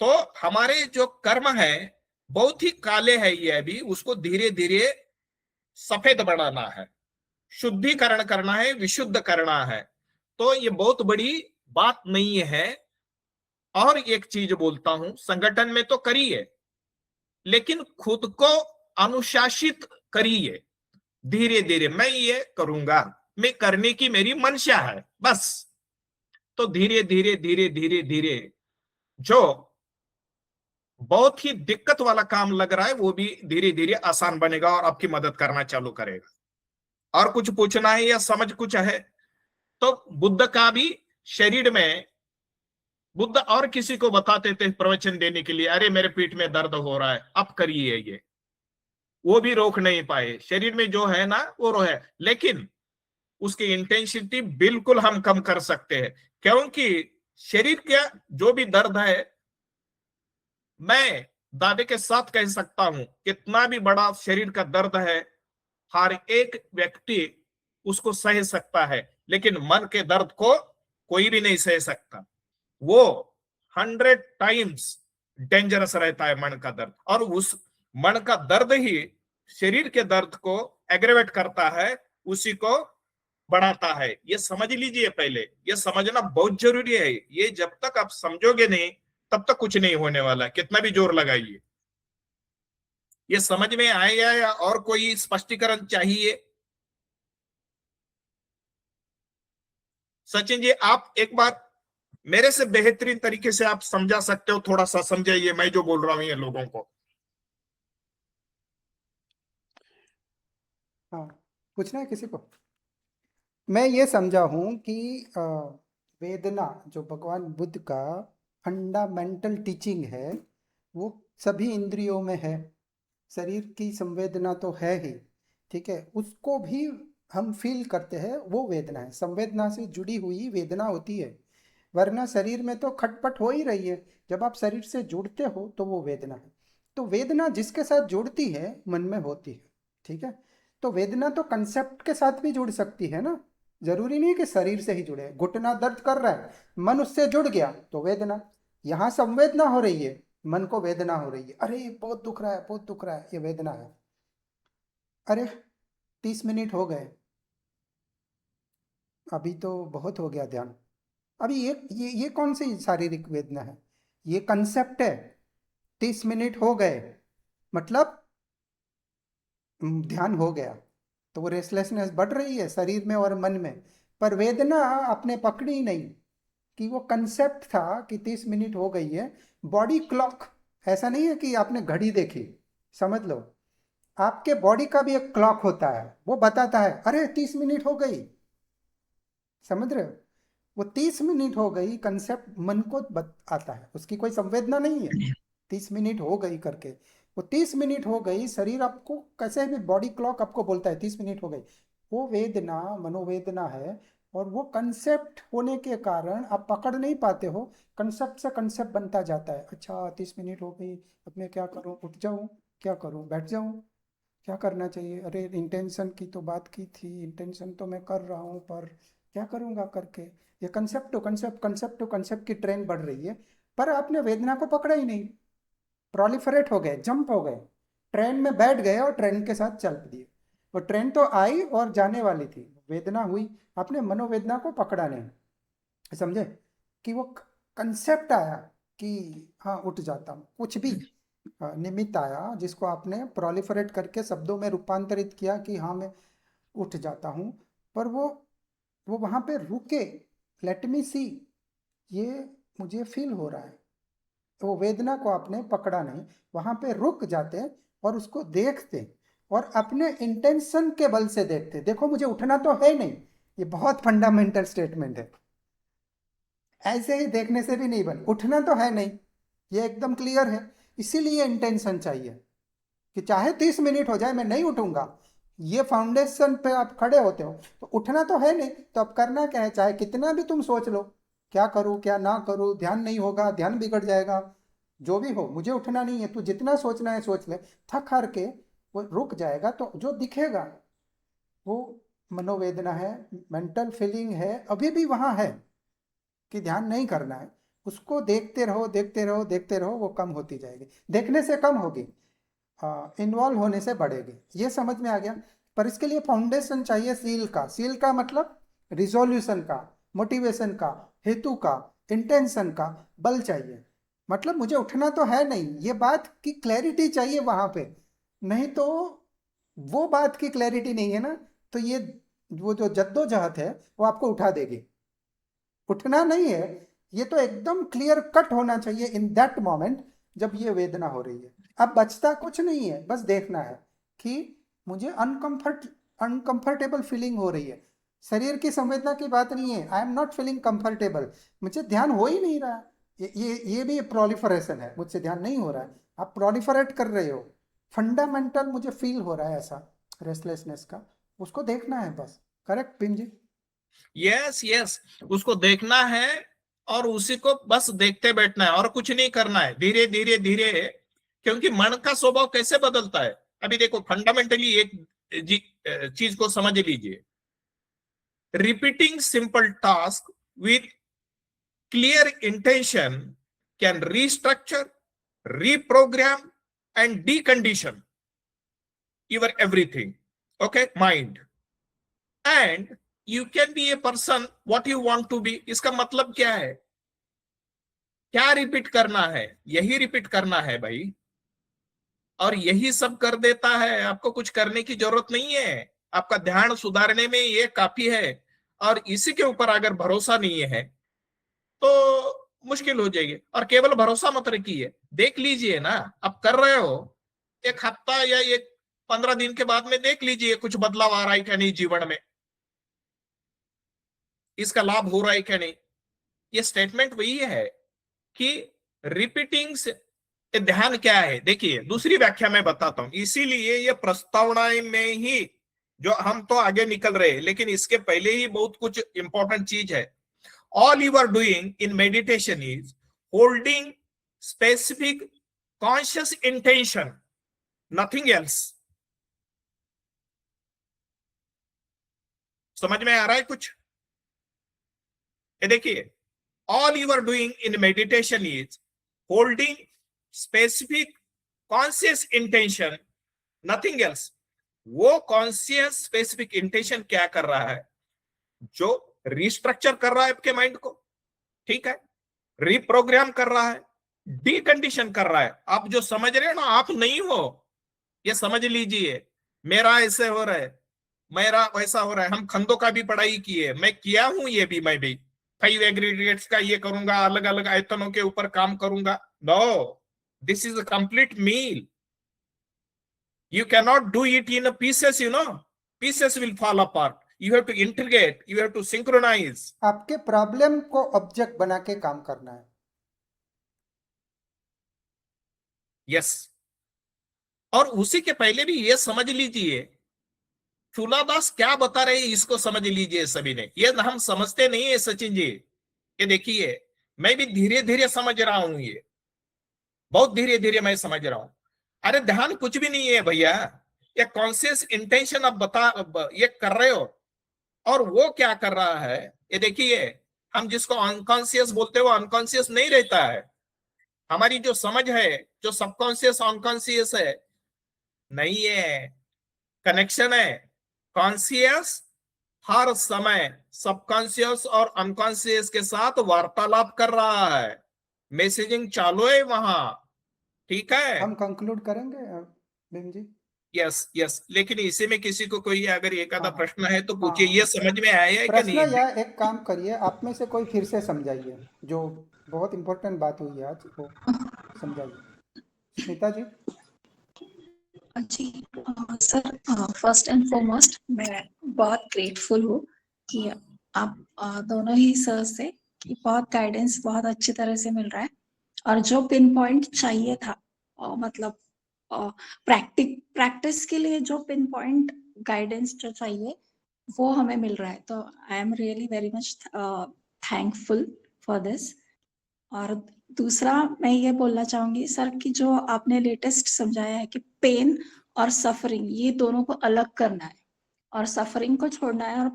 तो हमारे जो कर्म है बहुत ही काले हैं, ये अभी उसको धीरे धीरे सफेद बनाना है, शुद्धिकरण करना है, विशुद्ध करना है। तो ये बहुत बड़ी बात नहीं है। और एक चीज बोलता हूं, संगठन में तो करिए, लेकिन खुद को अनुशासित करिए धीरे धीरे। मैं ये करूंगा, मैं करने की मेरी मंशा है, बस। तो धीरे धीरे धीरे धीरे धीरे जो बहुत ही दिक्कत वाला काम लग रहा है वो भी धीरे धीरे आसान बनेगा और आपकी मदद करना चालू करेगा। और कुछ पूछना है या समझ कुछ है तो बुद्ध का भी शरीर में, बुद्ध और किसी को बताते थे प्रवचन देने के लिए, अरे मेरे पीठ में दर्द हो रहा है, अब करिए ये, वो भी रोक नहीं पाए। शरीर में जो है ना वो है, लेकिन उसकी इंटेंसिटी बिल्कुल हम कम कर सकते हैं, क्योंकि शरीर का जो भी दर्द है, मैं दावे के साथ कह सकता हूं, कितना भी बड़ा शरीर का दर्द है, हर एक व्यक्ति उसको सह सकता है, लेकिन मन के दर्द को कोई भी नहीं सह सकता। वो 100 टाइम्स डेंजरस रहता है मन का दर्द, और उस मन का दर्द ही शरीर के दर्द को एग्रेवेट करता है, उसी को बढ़ाता है। ये समझ लीजिए, पहले ये समझना बहुत जरूरी है। ये जब तक आप समझोगे नहीं, तब तक कुछ नहीं होने वाला, कितना भी जोर लगाइए। ये समझ में आएगा या और कोई स्पष्टीकरण चाहिए? सचिन जी, आप एक बार मेरे से बेहतरीन तरीके से आप समझा सकते हो, थोड़ा सा समझाइए मैं जो बोल रहा हूं ये लोगों को। हाँ, पूछना है किसी को? मैं ये समझा हूँ कि वेदना जो भगवान बुद्ध का फंडामेंटल टीचिंग है, वो सभी इंद्रियों में है। शरीर की संवेदना तो है ही, ठीक है, उसको भी हम फील करते हैं, वो वेदना है। संवेदना से जुड़ी हुई वेदना होती है, वरना शरीर में तो खटपट हो ही रही है। जब आप शरीर से जुड़ते हो तो वो वेदना है। तो वेदना जिसके साथ जुड़ती है मन में होती है, ठीक है। तो वेदना तो कंसेप्ट के साथ भी जुड़ सकती है ना, जरूरी नहीं कि शरीर से ही जुड़े। घुटना दर्द कर रहा है, मन उससे जुड़ गया तो वेदना। यहाँ संवेदना हो रही है, मन को वेदना हो रही है, अरे बहुत दुख रहा है, बहुत दुख रहा है, ये वेदना है। अरे 30 मिनट हो गए, अभी तो बहुत हो गया ध्यान। अभी ये कौन सी शारीरिक वेदना है? ये कंसेप्ट है। 30 मिनट हो गए मतलब ध्यान हो गया, तो वो रेस्टलेसनेस बढ़ रही है शरीर में और मन में, पर वेदना आपने पकड़ी नहीं कि वो कंसेप्ट था कि 30 मिनट हो गई है। बॉडी क्लॉक, ऐसा नहीं है कि आपने घड़ी देखी, समझ लो आपके बॉडी का भी एक क्लॉक होता है, वो बताता है अरे 30 मिनट हो गई। समझ रहे हो? वो 30 मिनट हो गई कंसेप्ट मन को आता है, उसकी कोई संवेदना नहीं है। 30 मिनट हो गई करके, वो 30 मिनट हो गई, शरीर आपको कैसे भी बॉडी क्लॉक आपको बोलता है 30 मिनट हो गई। वो वेदना मनोवेदना है, और वो कंसेप्ट होने के कारण आप पकड़ नहीं पाते हो। कंसेप्ट से कंसेप्ट बनता जाता है, अच्छा 30 मिनट हो गई, अब मैं क्या करूं, उठ जाऊं, क्या करूं, बैठ जाऊं, क्या करना चाहिए, अरे इंटेंशन की तो बात की थी, इंटेंशन तो मैं कर रहा हूँ, पर क्या करूँगा करके। ये concept to concept, concept to concept की ट्रेन बढ़ रही है, पर आपने वेदना को पकड़ा ही नहीं। प्रोलिफरेट हो गए, जंप हो गए, ट्रेन में बैठ गए और ट्रेन के साथ चल दिए। वो ट्रेन तो आई और जाने वाली थी, वेदना हुई, आपने मनोवेदना को पकड़ा नहीं। समझे कि वो कंसेप्ट आया कि हाँ उठ जाता हूँ, कुछ भी निमित्त आया जिसको आपने प्रोलिफरेट करके शब्दों में रूपांतरित किया कि हाँ मैं उठ जाता हूँ, पर वो वहाँ पे रुके, लेट मी सी, ये मुझे फील हो रहा है। वो वेदना को आपने पकड़ा नहीं, वहाँ पे रुक जाते और उसको देखते, और अपने इंटेंशन के बल से देखते। देखो मुझे उठना तो है नहीं, ये बहुत फंडामेंटल स्टेटमेंट है। ऐसे ही देखने से भी नहीं बन, उठना तो है नहीं, ये एकदम क्लियर है। इसीलिए इंटेंशन चाहिए कि चाहे 30 मिनट हो जाए मैं नहीं उठूंगा। ये फाउंडेशन पे आप खड़े होते हो, तो उठना तो है नहीं, तो अब करना क्या है, चाहे कितना भी तुम सोच लो क्या करूं क्या ना करूं, ध्यान नहीं होगा, ध्यान बिगड़ जाएगा, जो भी हो, मुझे उठना नहीं है। तू जितना सोचना है सोच ले, थक हार के वो रुक जाएगा, तो जो दिखेगा वो मनोवेदना है, मेंटल फीलिंग है, अभी भी वहां है कि ध्यान नहीं करना है। उसको देखते रहो, देखते रहो, देखते रहो, वो कम होती जाएगी। देखने से कम होगी, इन्वॉल्व होने से बढ़ेगी। ये समझ में आ गया? पर इसके लिए फाउंडेशन चाहिए सील का। सील का मतलब रिजोल्यूशन का, मोटिवेशन का, हेतु का, इंटेंशन का बल चाहिए। मतलब मुझे उठना तो है नहीं, ये बात की क्लैरिटी चाहिए वहां पे। नहीं तो वो बात की क्लैरिटी नहीं है ना, तो ये वो जो जद्दोजहद है वो आपको उठा देगी। उठना नहीं है, ये तो एकदम क्लियर कट होना चाहिए इन दैट मोमेंट जब ये वेदना हो रही है। अब बचता कुछ नहीं है, बस देखना है कि मुझे अनकंफर्टेबल फीलिंग हो रही है। शरीर की संवेदना की बात नहीं है, I am not feeling comfortable, मुझे ध्यान हो ही नहीं रहा। ये भी प्रोलिफरेशन है, मुझसे ध्यान नहीं हो रहा है, आप प्रोलिफरेट कर रहे हो। फंडामेंटल मुझे फील हो रहा है ऐसा रेस्टलेसनेस का, उसको देखना है बस। करेक्ट पिन जी? यस यस, उसको देखना है। और उसी को बस देखते बैठना है और कुछ नहीं करना है, धीरे धीरे धीरे। क्योंकि मन का स्वभाव कैसे बदलता है, अभी देखो फंडामेंटली एक चीज को समझ लीजिए। Repeating simple task with clear intention can restructure, reprogram and decondition your everything, okay, mind, and you can be a person what you want to be। इसका मतलब क्या है, क्या रिपीट करना है, यही रिपीट करना है भाई, और यही सब कर देता है। आपको कुछ करने की जरूरत नहीं है, आपका ध्यान सुधारने में ये काफी है। और इसी के ऊपर अगर भरोसा नहीं है तो मुश्किल हो जाएगी। और केवल भरोसा मत रखिए, देख लीजिए ना, आप कर रहे हो, एक हफ्ता या एक 15 दिन के बाद में देख लीजिए कुछ बदलाव आ रहा है क्या नहीं जीवन में, इसका लाभ हो रहा है क्या नहीं। ये स्टेटमेंट वही है कि रिपीटिंग से ध्यान क्या है। देखिए दूसरी व्याख्या मैं बताता हूं, इसीलिए ये प्रस्तावना में ही जो हम तो आगे निकल रहे हैं, लेकिन इसके पहले ही बहुत कुछ इंपॉर्टेंट चीज है। All you are doing in meditation is holding specific conscious intention, nothing else। समझ में आ रहा है कुछ? ये देखिए, all you are doing in meditation is holding specific conscious intention, nothing else। वो conscious specific intention क्या कर रहा है, जो रिस्ट्रक्चर कर रहा है आपके माइंड को, ठीक है, रिप्रोग्राम कर रहा है, डीकंडीशन कर रहा है। आप जो समझ रहे हो ना, आप नहीं हो, ये समझ लीजिए। मेरा ऐसे हो रहा है, मेरा वैसा हो रहा है। हम खंडों का भी पढ़ाई किए, मैं किया हूं ये भी, मैं भी 5 एग्रीगेट्स का ये करूंगा, अलग अलग आयतनों के ऊपर काम करूंगा। No, this is a complete meal. You cannot do it in a pieces, you know, pieces will fall apart। You have to integrate, you have to synchronize। आपके प्रॉब्लम को ऑब्जेक्ट बना के काम करना है। यस, और उसी के पहले भी ये समझ लीजिए, तुलादास क्या बता रहे हैं इसको समझ लीजिए सभी ने। ये हम समझते नहीं है सचिन जी, ये देखिए मैं भी धीरे धीरे समझ रहा हूं, ये बहुत धीरे धीरे मैं समझ रहा हूं। अरे ध्यान कुछ भी नहीं है भैया, ये कॉन्शियस इंटेंशन आप ये कर रहे हो, और वो क्या कर रहा है, ये देखिए। हम जिसको अनकॉन्शियस बोलते हैं वो अनकॉन्शियस नहीं रहता है। हमारी जो समझ है, जो सबकॉन्शियस अनकॉन्शियस है, नहीं है, कनेक्शन है। कॉन्शियस हर समय सबकॉन्शियस और अनकॉन्शियस के साथ वार्तालाप कर रहा है, मैसेजिंग चालू है वहां, ठीक है। हम कंक्लूड करेंगे भीम जी। यस यस, लेकिन इसी में किसी को कोई अगर एक आधा हाँ, प्रश्न है तो पूछिए। हाँ। ये समझ में आया है कि प्रश्न नहीं? या एक काम करिए, आप में से कोई फिर से समझाइए, जो बहुत इंपॉर्टेंट बात हुई है आज, वो समझाइए। स्मिता जी। जी सर, फर्स्ट एंड फॉरमोस्ट मैं बहुत ग्रेटफुल हूँ कि आप दोनों ही सर से कि बहुत गाइडेंस बहुत अच्छी तरह से मिल रहा है, और जो पिन पॉइंट चाहिए था, मतलब प्रैक्टिस के लिए जो पिन पॉइंट गाइडेंस जो चाहिए वो हमें मिल रहा है। तो I am really very much thankful for this. और दूसरा मैं ये बोलना चाहूंगी सर कि जो आपने लेटेस्ट समझाया है कि पेन और सफरिंग ये दोनों को अलग करना है, और सफरिंग को छोड़ना है, और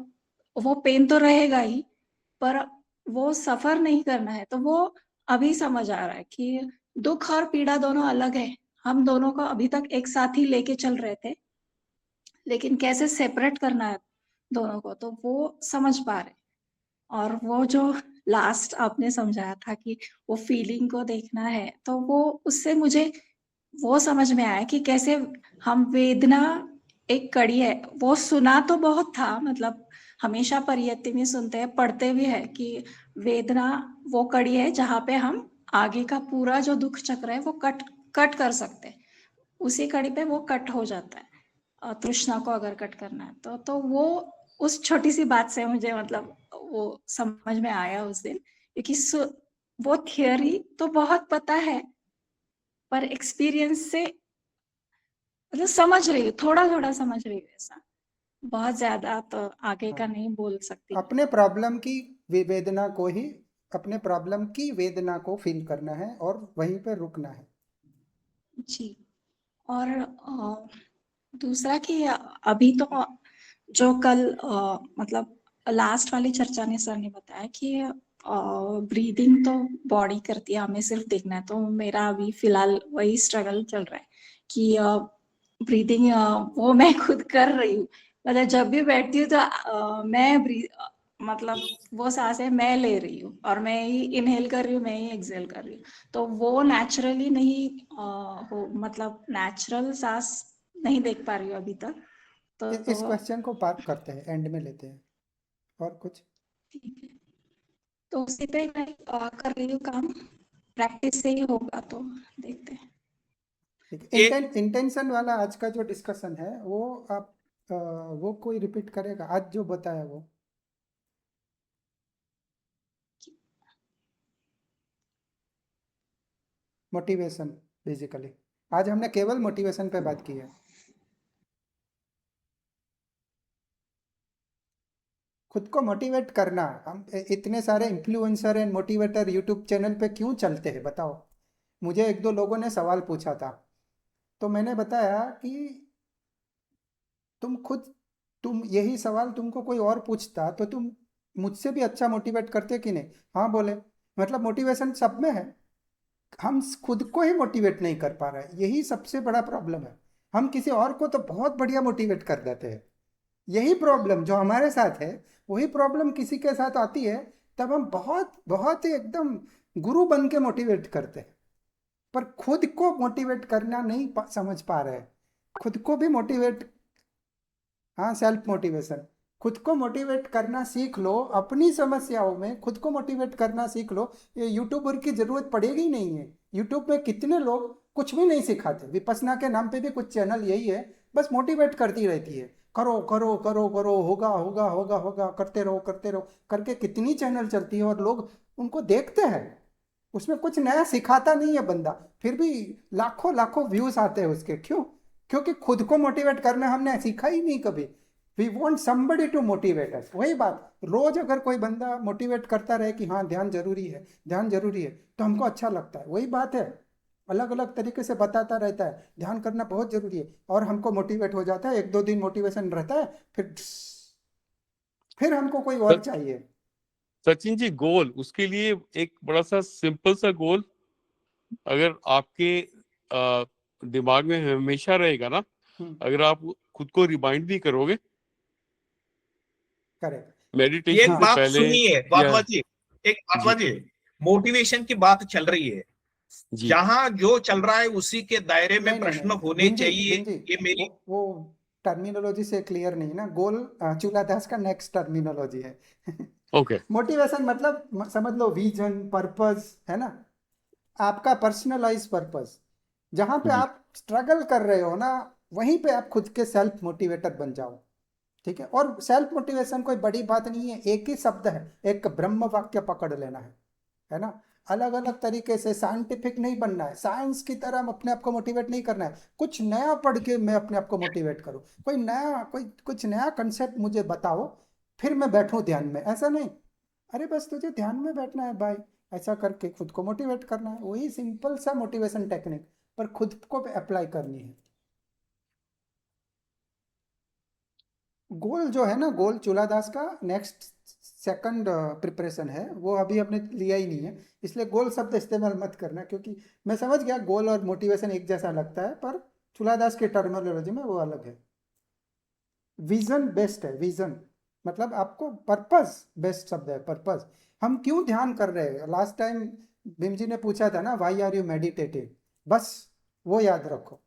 वो पेन तो रहेगा ही पर वो सफर नहीं करना है। तो वो अभी समझ आ रहा है कि दुख और पीड़ा दोनों अलग है। हम दोनों को अभी तक एक साथ ही लेके चल रहे थे, लेकिन कैसे सेपरेट करना है दोनों को, तो वो समझ पा रहे। और वो जो लास्ट आपने समझाया था कि वो फीलिंग को देखना है, तो वो उससे मुझे वो समझ में आया कि कैसे हम वेदना एक कड़ी है। वो सुना तो बहुत था, मतलब हमेशा परियति में सुनते हैं, पढ़ते भी है कि वेदना वो कड़ी है जहाँ पे हम आगे का पूरा जो दुख चक्र है वो कट कर सकते हैं। उसी कड़ी पे वो कट हो जाता है। तृष्णा को अगर कट करना है तो वो उस छोटी सी बात से मुझे मतलब वो समझ में आया उस दिन, क्योंकि वो थियरी तो बहुत पता है पर एक्सपीरियंस से मतलब समझ रही हूँ, थोड़ा थोड़ा समझ रही हूँ, ऐसा बहुत ज्यादा तो आगे का नहीं बोल सकती। अपने प्रॉब्लम की वेदना को ही अपने प्रॉब्लम की वेदना को फील करना है और वहीं पे रुकना है। जी। और दूसरा कि अभी तो जो कल मतलब लास्ट वाली चर्चा ने सर ने बताया कि ब्रीदिंग तो बॉडी करती है, हमें सिर्फ देखना है। तो मेरा अभी फिलहाल वही स्ट्रगल चल रहा है कि ब्रीदिंग वो मैं खुद कर रही हूँ। मतलब जब भी बैठती हूँ तो मतलब वो सांसें मैं ले रही हूँ और मैं ही इनहेल कर रही हूँ, मैं ही एक्सहेल कर रही हूँ। तो वो नेचुरली नहीं हो, मतलब नेचुरल सांस नहीं देख पा रही हूँ अभी तक। इस क्वेश्चन को पार्क करते हैं, एंड में लेते हैं। और कुछ? ठीक है, तो उसी पे मैं कर रही हूँ काम। प्रैक्टिस से ही होगा, तो देखते हैं। ठीक ये है। इंटेंशन वाला आज का जो डिस्कशन है वो आप वो कोई रिपीट करेगा आज जो बताया वो? मोटिवेशन, बेसिकली आज हमने केवल मोटिवेशन पे बात की है। खुद को मोटिवेट करना, हम इतने सारे influencer and motivator YouTube channel पे क्यों चलते हैं बताओ? मुझे एक दो लोगों ने सवाल पूछा था, तो मैंने बताया कि तुम यही सवाल तुमको कोई और पूछता तो तुम मुझसे भी अच्छा मोटिवेट करते कि नहीं? हाँ बोले। मतलब मोटिवेशन सब में है, हम खुद को ही मोटिवेट नहीं कर पा रहे हैं, यही सबसे बड़ा प्रॉब्लम है। हम किसी और को तो बहुत बढ़िया मोटिवेट कर देते हैं। यही प्रॉब्लम जो हमारे साथ है, वही प्रॉब्लम किसी के साथ आती है, तब हम बहुत बहुत ही एकदम गुरु बन के मोटिवेट करते हैं, पर खुद को मोटिवेट करना नहीं समझ पा रहे हैं। खुद को भी मोटिवेट, हाँ, सेल्फ मोटिवेशन, खुद को मोटिवेट करना सीख लो। अपनी समस्याओं में खुद को मोटिवेट करना सीख लो। ये यूट्यूबर की जरूरत पड़ेगी ही नहीं है। यूट्यूब में कितने लोग कुछ भी नहीं सिखाते, विपස්සना के नाम पे भी कुछ चैनल यही है, बस मोटिवेट करती रहती है, करो करो करो करो, होगा होगा होगा होगा, करते रहो करके कितनी चैनल चलती है और लोग उनको देखते हैं। उसमें कुछ नया सिखाता नहीं है बंदा, फिर भी लाखों लाखों व्यूज आते हैं उसके। क्यों? क्योंकि खुद को मोटिवेट करना हमने सीखा ही नहीं कभी। We want somebody to motivate us. वही बात, रोज अगर कोई बंदा मोटिवेट करता रहे कि हाँ ध्यान जरूरी है, ध्यान जरूरी है, तो हमको अच्छा लगता है। वही बात है, अलग अलग तरीके से बताता रहता है ध्यान करना बहुत जरूरी है, और हमको मोटिवेट हो जाता है। एक दो दिन मोटिवेशन रहता है, फिर हमको कोई और चाहिए। सचिन जी, गोल उसके लिए एक बड़ा सा सिंपल सा गोल अगर आपके दिमाग में हमेशा रहेगा ना, अगर आप खुद को रिमाइंड भी करोगे करेक्ट। मेडिटेशन एक से हाँ, बात पहले सुनिए या वाधवा जी, एक वाधवा जी जी, मोटिवेशन की बात चल रही है, जी जहां जो चल रहा है उसी के दायरे में नहीं नहीं नहीं प्रश्न नहीं, होने भिंजी चाहिए। भिंजी, ये मेरी वो टर्मिनोलॉजी से क्लियर नहीं ना। गोल चूल्हा दास का नेक्स्ट टर्मिनोलॉजी है। ओके मोटिवेशन मतलब समझ लो विजन, पर्पस है ना, आपका पर्सनलाइज पर्पस। जहां पे जी आप स्ट्रगल कर रहे हो ना, वहीं पे आप खुद के सेल्फ मोटिवेटर बन जाओ। ठीक है? और सेल्फ मोटिवेशन कोई बड़ी बात नहीं है, एक ही शब्द है, एक ब्रह्म वाक्य पकड़ लेना है ना। अलग अलग तरीके से साइंटिफिक नहीं बनना है, साइंस की तरह अपने आप को मोटिवेट नहीं करना है। कुछ नया पढ़ के मैं अपने आप को मोटिवेट करूं, कोई कुछ नया कंसेप्ट मुझे बताओ, फिर मैं बैठूं ध्यान में, ऐसा नहीं। अरे बस तुझे ध्यान में बैठना है भाई, ऐसा करके खुद को मोटिवेट करना है। वही सिंपल सा मोटिवेशन टेक्निक, पर खुद को अप्लाई करनी है। गोल जो है ना, गोल चूल्हादास का नेक्स्ट सेकंड प्रिपरेशन है, वो अभी आपने लिया ही नहीं है, इसलिए गोल शब्द इस्तेमाल मत करना। क्योंकि मैं समझ गया गोल और मोटिवेशन एक जैसा लगता है, पर चूल्हादास के टर्मिनोलॉजी में वो अलग है। विजन बेस्ट है, विजन मतलब आपको पर्पस बेस्ट शब्द है, पर्पस। हम क्यों ध्यान कर रहे हैं? लास्ट टाइम भीम जी ने पूछा था ना, वाई आर यू मेडिटेटिंग, बस वो याद रखो।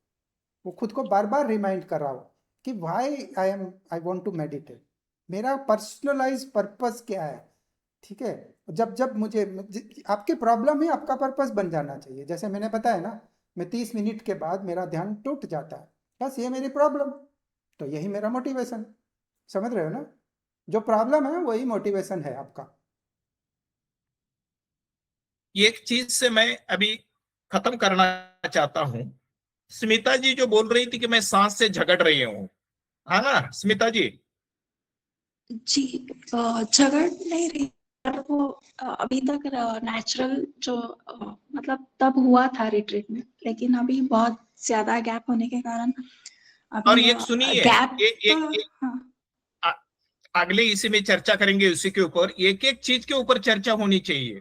वो खुद को बार बार रिमाइंड कराओ कि why I want to meditate, मेरा पर्सनलाइज पर्पस क्या है। ठीक है? जब जब आपकी प्रॉब्लम ही आपका पर्पस बन जाना चाहिए। जैसे मैंने बताया ना, मैं 30 मिनट के बाद मेरा ध्यान टूट जाता है, बस ये मेरी प्रॉब्लम, तो यही मेरा मोटिवेशन। समझ रहे हो ना? जो प्रॉब्लम है वही मोटिवेशन है आपका। ये एक चीज से मैं अभी खत्म करना चाहता हूं। स्मिता जी जो बोल रही थी कि मैं सांस से झगड़ रही हूँ, है ना स्मिता जी? जी, झगड़ नहीं रही। वो अभी तक नेचुरल जो मतलब तब हुआ था रिट्रीट में, लेकिन अभी बहुत ज्यादा गैप होने के कारण और अभी एक सुनिए, गैप ये हाँ अगले इसी में चर्चा करेंगे, उसी के ऊपर एक एक चीज के ऊपर चर्चा होनी चाहिए।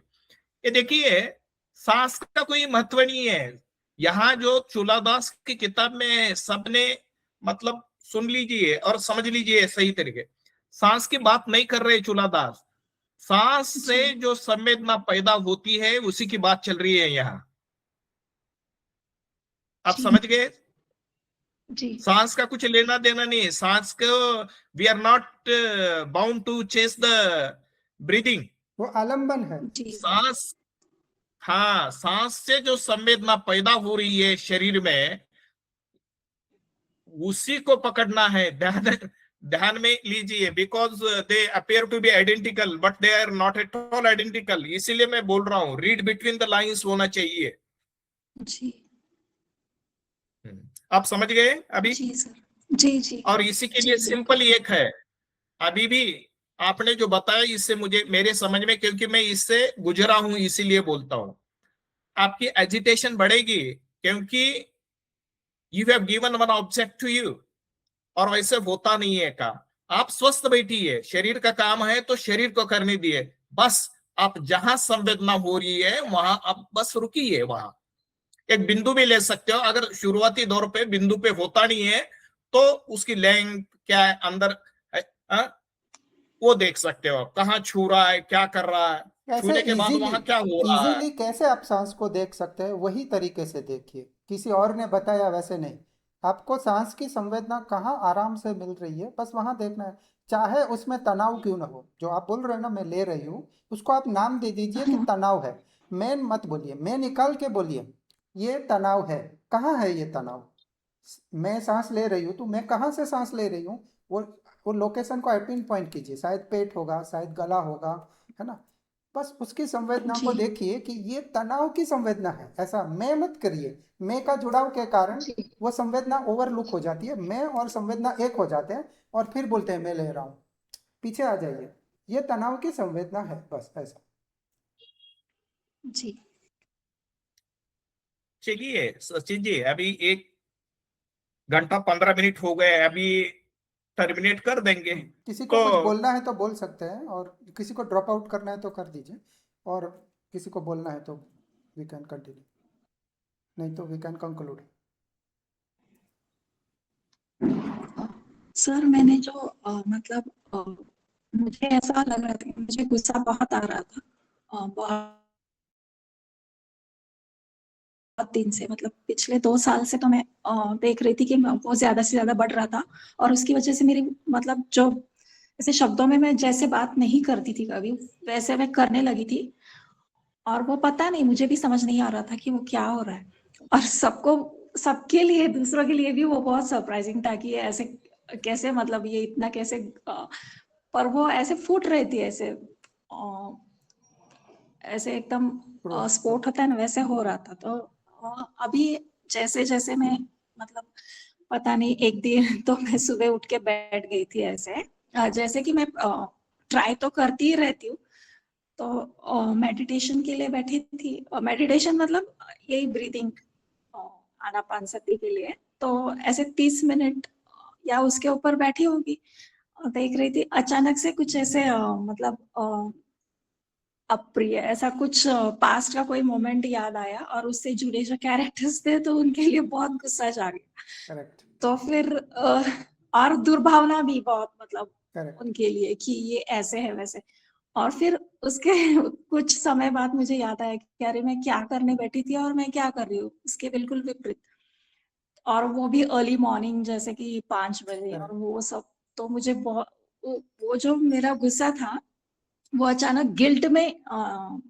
ये देखिए, सांस का कोई महत्व नहीं है यहाँ। जो चूलादास की किताब में सबने मतलब सुन लीजिए और समझ लीजिए सही तरीके, सांस की बात नहीं कर रहे चूलादास। सांस से जी जो संवेदना पैदा होती है उसी की बात चल रही है यहाँ। आप जी समझ गए? जी सांस का कुछ लेना देना नहीं है सांस को। We are not bound to chase the breathing. वो आलम्बन है। जी सांस, हाँ, सांस से जो संवेदना पैदा हो रही है शरीर में, उसी को पकड़ना है। ध्यान ध्यान में लीजिए, because they appear to be identical but they are not at all identical. इसीलिए मैं बोल रहा हूँ, रीड बिटवीन द लाइंस होना चाहिए। जी आप समझ गए अभी? जी सर जी जी और इसी के जी लिए बिल्कुल सिंपल एक है, अभी भी आपने जो बताया इससे मुझे मेरे समझ में, क्योंकि मैं इससे गुजरा हूं इसीलिए बोलता हूं, आपकी एजिटेशन बढ़ेगी क्योंकि you have given one object to you. और वैसे होता नहीं है का। आप स्वस्थ बैठिए, शरीर का काम है तो शरीर को करने दिए। बस आप जहां संवेदना हो रही है वहां आप बस रुकिए। वहां एक बिंदु भी ले सकते हो, अगर शुरुआती दौर पे बिंदु पे होता नहीं है तो उसकी लेंथ क्या है अंदर है, वो देख सकते हो, कहाँ छू रहा है, क्या कर रहा है, कैसे छूने के बाद इजीली वहां क्या हो रहा है। इजीली कैसे आप सांस को देख सकते हैं, वही तरीके से देखिए, किसी और ने बताया वैसे नहीं। आपको सांस की संवेदना कहाँ आराम से मिल रही है, बस वहां देखना है। चाहे उसमें तनाव क्यों ना हो, जो आप बोल रहे हैं ना मैं ले रही हूँ, उसको आप नाम दे दीजिए कि हाँ तनाव है। मैं मत बोलिए, मैं निकाल के बोलिए ये तनाव है। कहाँ है ये तनाव? मैं सांस ले रही हूँ तो मैं कहाँ से सांस ले रही हूँ, वो वो लोकेशन को पिन पॉइंट कीजिए। शायद पेट होगा, शायद गला होगा, है ना? बस उसकी संवेदना जी को देखिए कि ये तनाव की संवेदना है, ऐसा मैं मत करिए। मैं का जुड़ाव के कारण जी वो संवेदना ओवरलुक हो जाती है, मैं और संवेदना एक हो जाते हैं और फिर बोलते हैं मैं ले रहा हूँ। पीछे आ जाइए, ये तनाव की संवेदना है, बस ऐसा। जी चलिए सचिन जी, अभी 1 घंटा 15 मिनट हो गए, अभी टर्मिनेट कर देंगे। किसी को तो कुछ बोलना है तो बोल सकते हैं, और किसी को ड्रॉप आउट करना है तो कर दीजिए, और किसी को बोलना है तो वी कैन कंटिन्यू, नहीं तो वी कैन कंक्लूड। सर मैंने जो मतलब मुझे ऐसा लग रहा था, मुझे गुस्सा बहुत आ रहा था बहुत दिन से, मतलब पिछले 2 साल से तो मैं देख रही थी कि वो ज्यादा से ज्यादा बढ़ रहा था। और उसकी वजह से मेरी मतलब जो ऐसे शब्दों में मैं जैसे बात नहीं करती थी कभी, वैसे मैं करने लगी थी। और वो पता नहीं, मुझे भी समझ नहीं आ रहा था कि वो क्या हो रहा है। और सबको, सबके लिए, दूसरों के लिए भी वो बहुत सरप्राइजिंग था कि ये ऐसे कैसे, मतलब ये इतना कैसे पर वो ऐसे फूट रहे थे, ऐसे ऐसे एकदम स्पोर्ट होता है ना, वैसे हो रहा था। तो अभी जैसे जैसे मैं मतलब पता नहीं, एक दिन तो मैं सुबह उठ के बैठ गई थी ऐसे, जैसे कि मैं ट्राई तो करती ही रहती हूँ। तो मेडिटेशन के लिए बैठी थी, मेडिटेशन मतलब यही ब्रीदिंग, आनापानसती के लिए। तो ऐसे 30 मिनट या उसके ऊपर बैठी होगी, देख रही थी। अचानक से कुछ ऐसे मतलब अप्रिय ऐसा कुछ पास्ट का कोई मोमेंट याद आया, और उससे जुड़े जो कैरेक्टर्स थे तो उनके लिए बहुत गुस्सा जा गया। करेक्ट। तो फिर और दुर्भावना भी बहुत, मतलब करेक्ट। उनके लिए कि ये ऐसे है वैसे। और फिर उसके कुछ समय बाद मुझे याद आया कि अरे मैं क्या करने बैठी थी और मैं क्या कर रही हूँ, उसके बिल्कुल विपरीत। और वो भी अर्ली मॉर्निंग, जैसे कि 5 बजे, और करेक्ट। वो सब। तो मुझे बहुत वो जो मेरा गुस्सा था वो अचानक गिल्ट में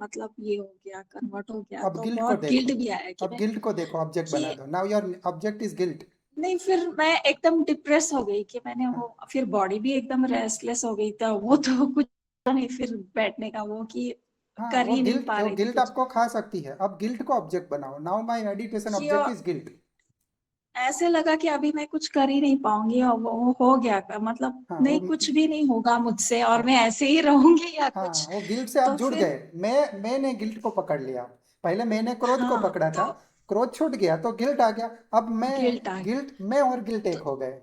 मतलब ये हो गया, कन्वर्ट हो गया। अब तो गिल्ट को बहुत देखो, गिल्ट भी आया कि अब मैं गिल्ट को देखो, ऑब्जेक्ट कि बना दो। Now your object is guilt. नहीं, फिर मैं एकदम डिप्रेस हो गई कि मैंने हाँ, वो, फिर बॉडी भी एकदम रेस्टलेस हो गई। था वो तो कुछ तो नहीं, फिर बैठने का वो कि हाँ, कर ही नहीं पा वो रही थी गिल्ट कुछ। आपको खा सकती है। अब गिल्ट को ऑब्जेक्ट बनाओ। नाउ माय मेडिटेशन कि ऑब्जेक्ट इज गिल्ट। ऐसे लगा कि अभी मैं कुछ कर ही नहीं पाऊंगी और वो हो गया, मतलब हाँ नहीं वो कुछ भी नहीं होगा मुझसे और मैं ऐसे ही रहूंगी या हाँ कुछ। वो गिल्ट से आप तो जुड़ फिर गए। मैंने गिल्ट को पकड़ लिया। पहले मैंने क्रोध को हाँ, पकड़ा था, तो क्रोध छूट गया तो गिल्ट आ गया। अब गिल्ट आ गया। मैं और गिल्ट एक तो हो गए।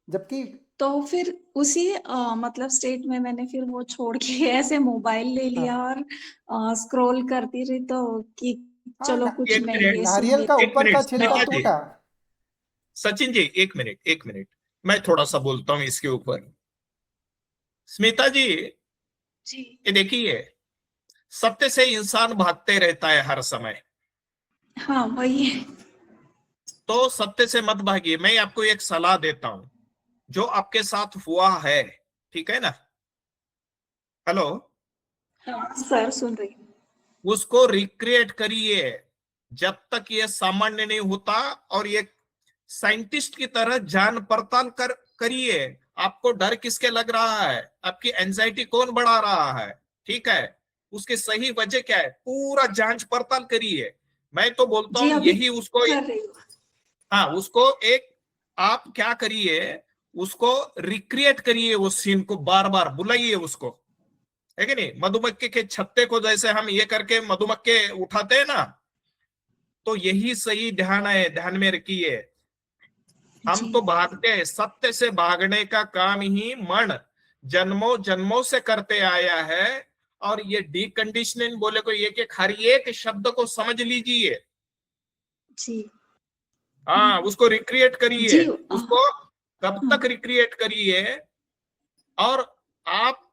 जबकि तो फिर उसी मतलब स्टेट में मैंने फिर वो छोड़ के ऐसे मोबाइल ले लिया हाँ और स्क्रॉल करती रही, तो कि हाँ चलो कुछ एक मैं मिनट, ये सुन नारियल का लेती एक हूँ। ऊपर मिनट का छिलका स्मिता जी, टूटा। सचिन जी, एक मिनट, एक मिनट, मैं थोड़ा सा बोलता हूँ इसके ऊपर। स्मिता जी, जी ये देखिए, सत्य से इंसान भागते रहता है हर समय, हाँ वही है। तो सत्य से मत भागिए। मैं आपको एक सलाह देता हूं, जो आपके साथ हुआ है, ठीक है ना, हेलो, हाँ सर सुन रही हूँ। उसको रिक्रिएट करिए जब तक ये सामान्य नहीं होता, और ये साइंटिस्ट की तरह जान पड़ताल करिए। आपको डर किसके लग रहा है, आपकी एंजाइटी कौन बढ़ा रहा है, ठीक है, उसकी सही वजह क्या है, पूरा जांच पड़ताल करिए। मैं तो बोलता जी हूं अभी यही उसको, कर रही हूँ। हाँ उसको एक, आप क्या करिए, उसको रिक्रिएट करिए, उस सीन को बार बार बुलाइए उसको, है कि नहीं। मधुमक्खी के छत्ते को जैसे हम ये करके मधुमक्खी उठाते हैं ना, तो यही सही ध्यान है, ध्यान में रखिए। हम जी तो भागते हैं, सत्य से भागने का काम ही मन जन्मों जन्मों से करते आया है। और ये डीकंडीशनिंग बोले को एक हर एक शब्द को समझ लीजिए। जी हाँ उसको रिक्रिएट करिए, जी उसको कब हाँ तक रिक्रिएट करिए। और आप,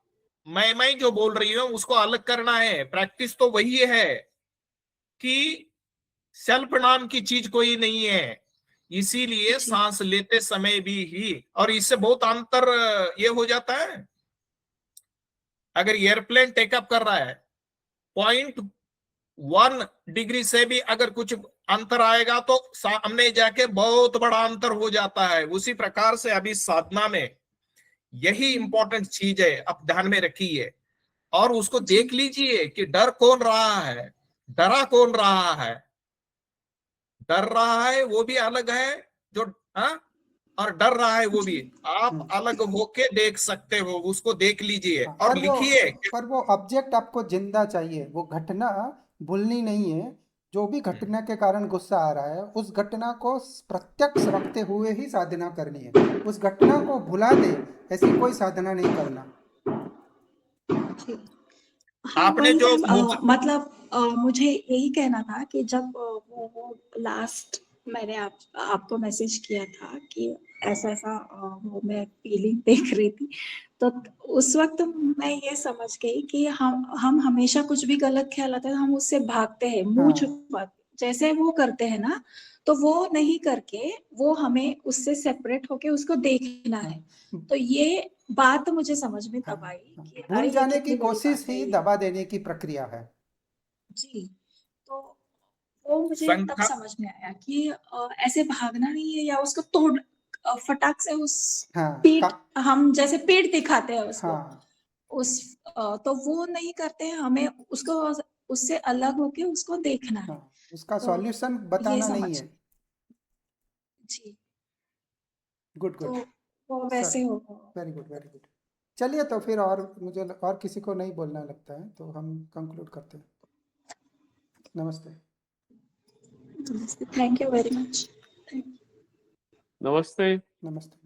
मैं जो बोल रही हूँ उसको अलग करना है। प्रैक्टिस तो वही है कि सेल्फ नाम की चीज कोई नहीं है। इसीलिए जी सांस लेते समय भी ही, और इससे बहुत अंतर ये हो जाता है। अगर एयरप्लेन टेकअप कर रहा है, 0.1 डिग्री से भी अगर कुछ अंतर आएगा तो सामने जाके बहुत बड़ा अंतर हो जाता है। उसी प्रकार से अभी साधना में यही इंपॉर्टेंट चीज है, आप ध्यान में रखिए। और उसको जी देख लीजिए कि डर कौन रहा है, डरा कौन रहा है। डर रहा है वो भी अलग है, जो, हाँ, और डर रहा है वो जी भी, आप अलग होके देख सकते हो, उसको देख लीजिए हाँ, और लिखिए। पर वो ऑब्जेक्ट आपको जिंदा चाहिए। वो घटना भूलनी नहीं है। जो भी घटना के कारण गुस्सा आ रहा है, उस घटना को प्रत्यक्ष रखते हुए ही साधना करनी है। उस घटना को भुला दे, ऐसी कोई साधना नहीं करना। जी हाँ आपने वही जो मैम, मुझ, मतलब मुझे यही कहना था कि जब वो लास्ट मैंने आपको मैसेज किया था कि ऐसा ऐसा वो मैं फीलिंग देख रही थी, तो उस वक्त मैं ये समझ गई कि हम हमेशा कुछ भी गलत ख्याल आता है तो हम उससे भागते हैं, मुंह हाँ छुपा जैसे वो करते हैं ना, तो वो नहीं करके वो हमें उससे सेपरेट होके उसको देखना हाँ है। तो ये बात मुझे समझ में हाँ तब आई हाँ। कि भूल अरे ये जाने की कितनी बड़ी कोशिश बात है ही ये। दबा देने की प्रक्रिया है। जी तो वो मुझे तब संख्या, समझ में आया कि ऐसे भागना नहीं है या उसको तोड़ फटाक से उस हाँ पीठ, हम जैसे पीठ दिखाते हैं उसको, हाँ उस तो वो नहीं करते हैं, हमें उसको उससे अलग होके उसको देखना है। हाँ उसका तो सॉल्यूशन ये बताना नहीं समझ है। जी, गुड तो गुड वो सर। वैसे होगा। Very good very good. चलिए तो फिर, और मुझे और किसी को नहीं बोलना लगता है, तो हम कंक्लूड करते हैं। नमस्ते। Thank you very much. नमस्ते। नमस्ते।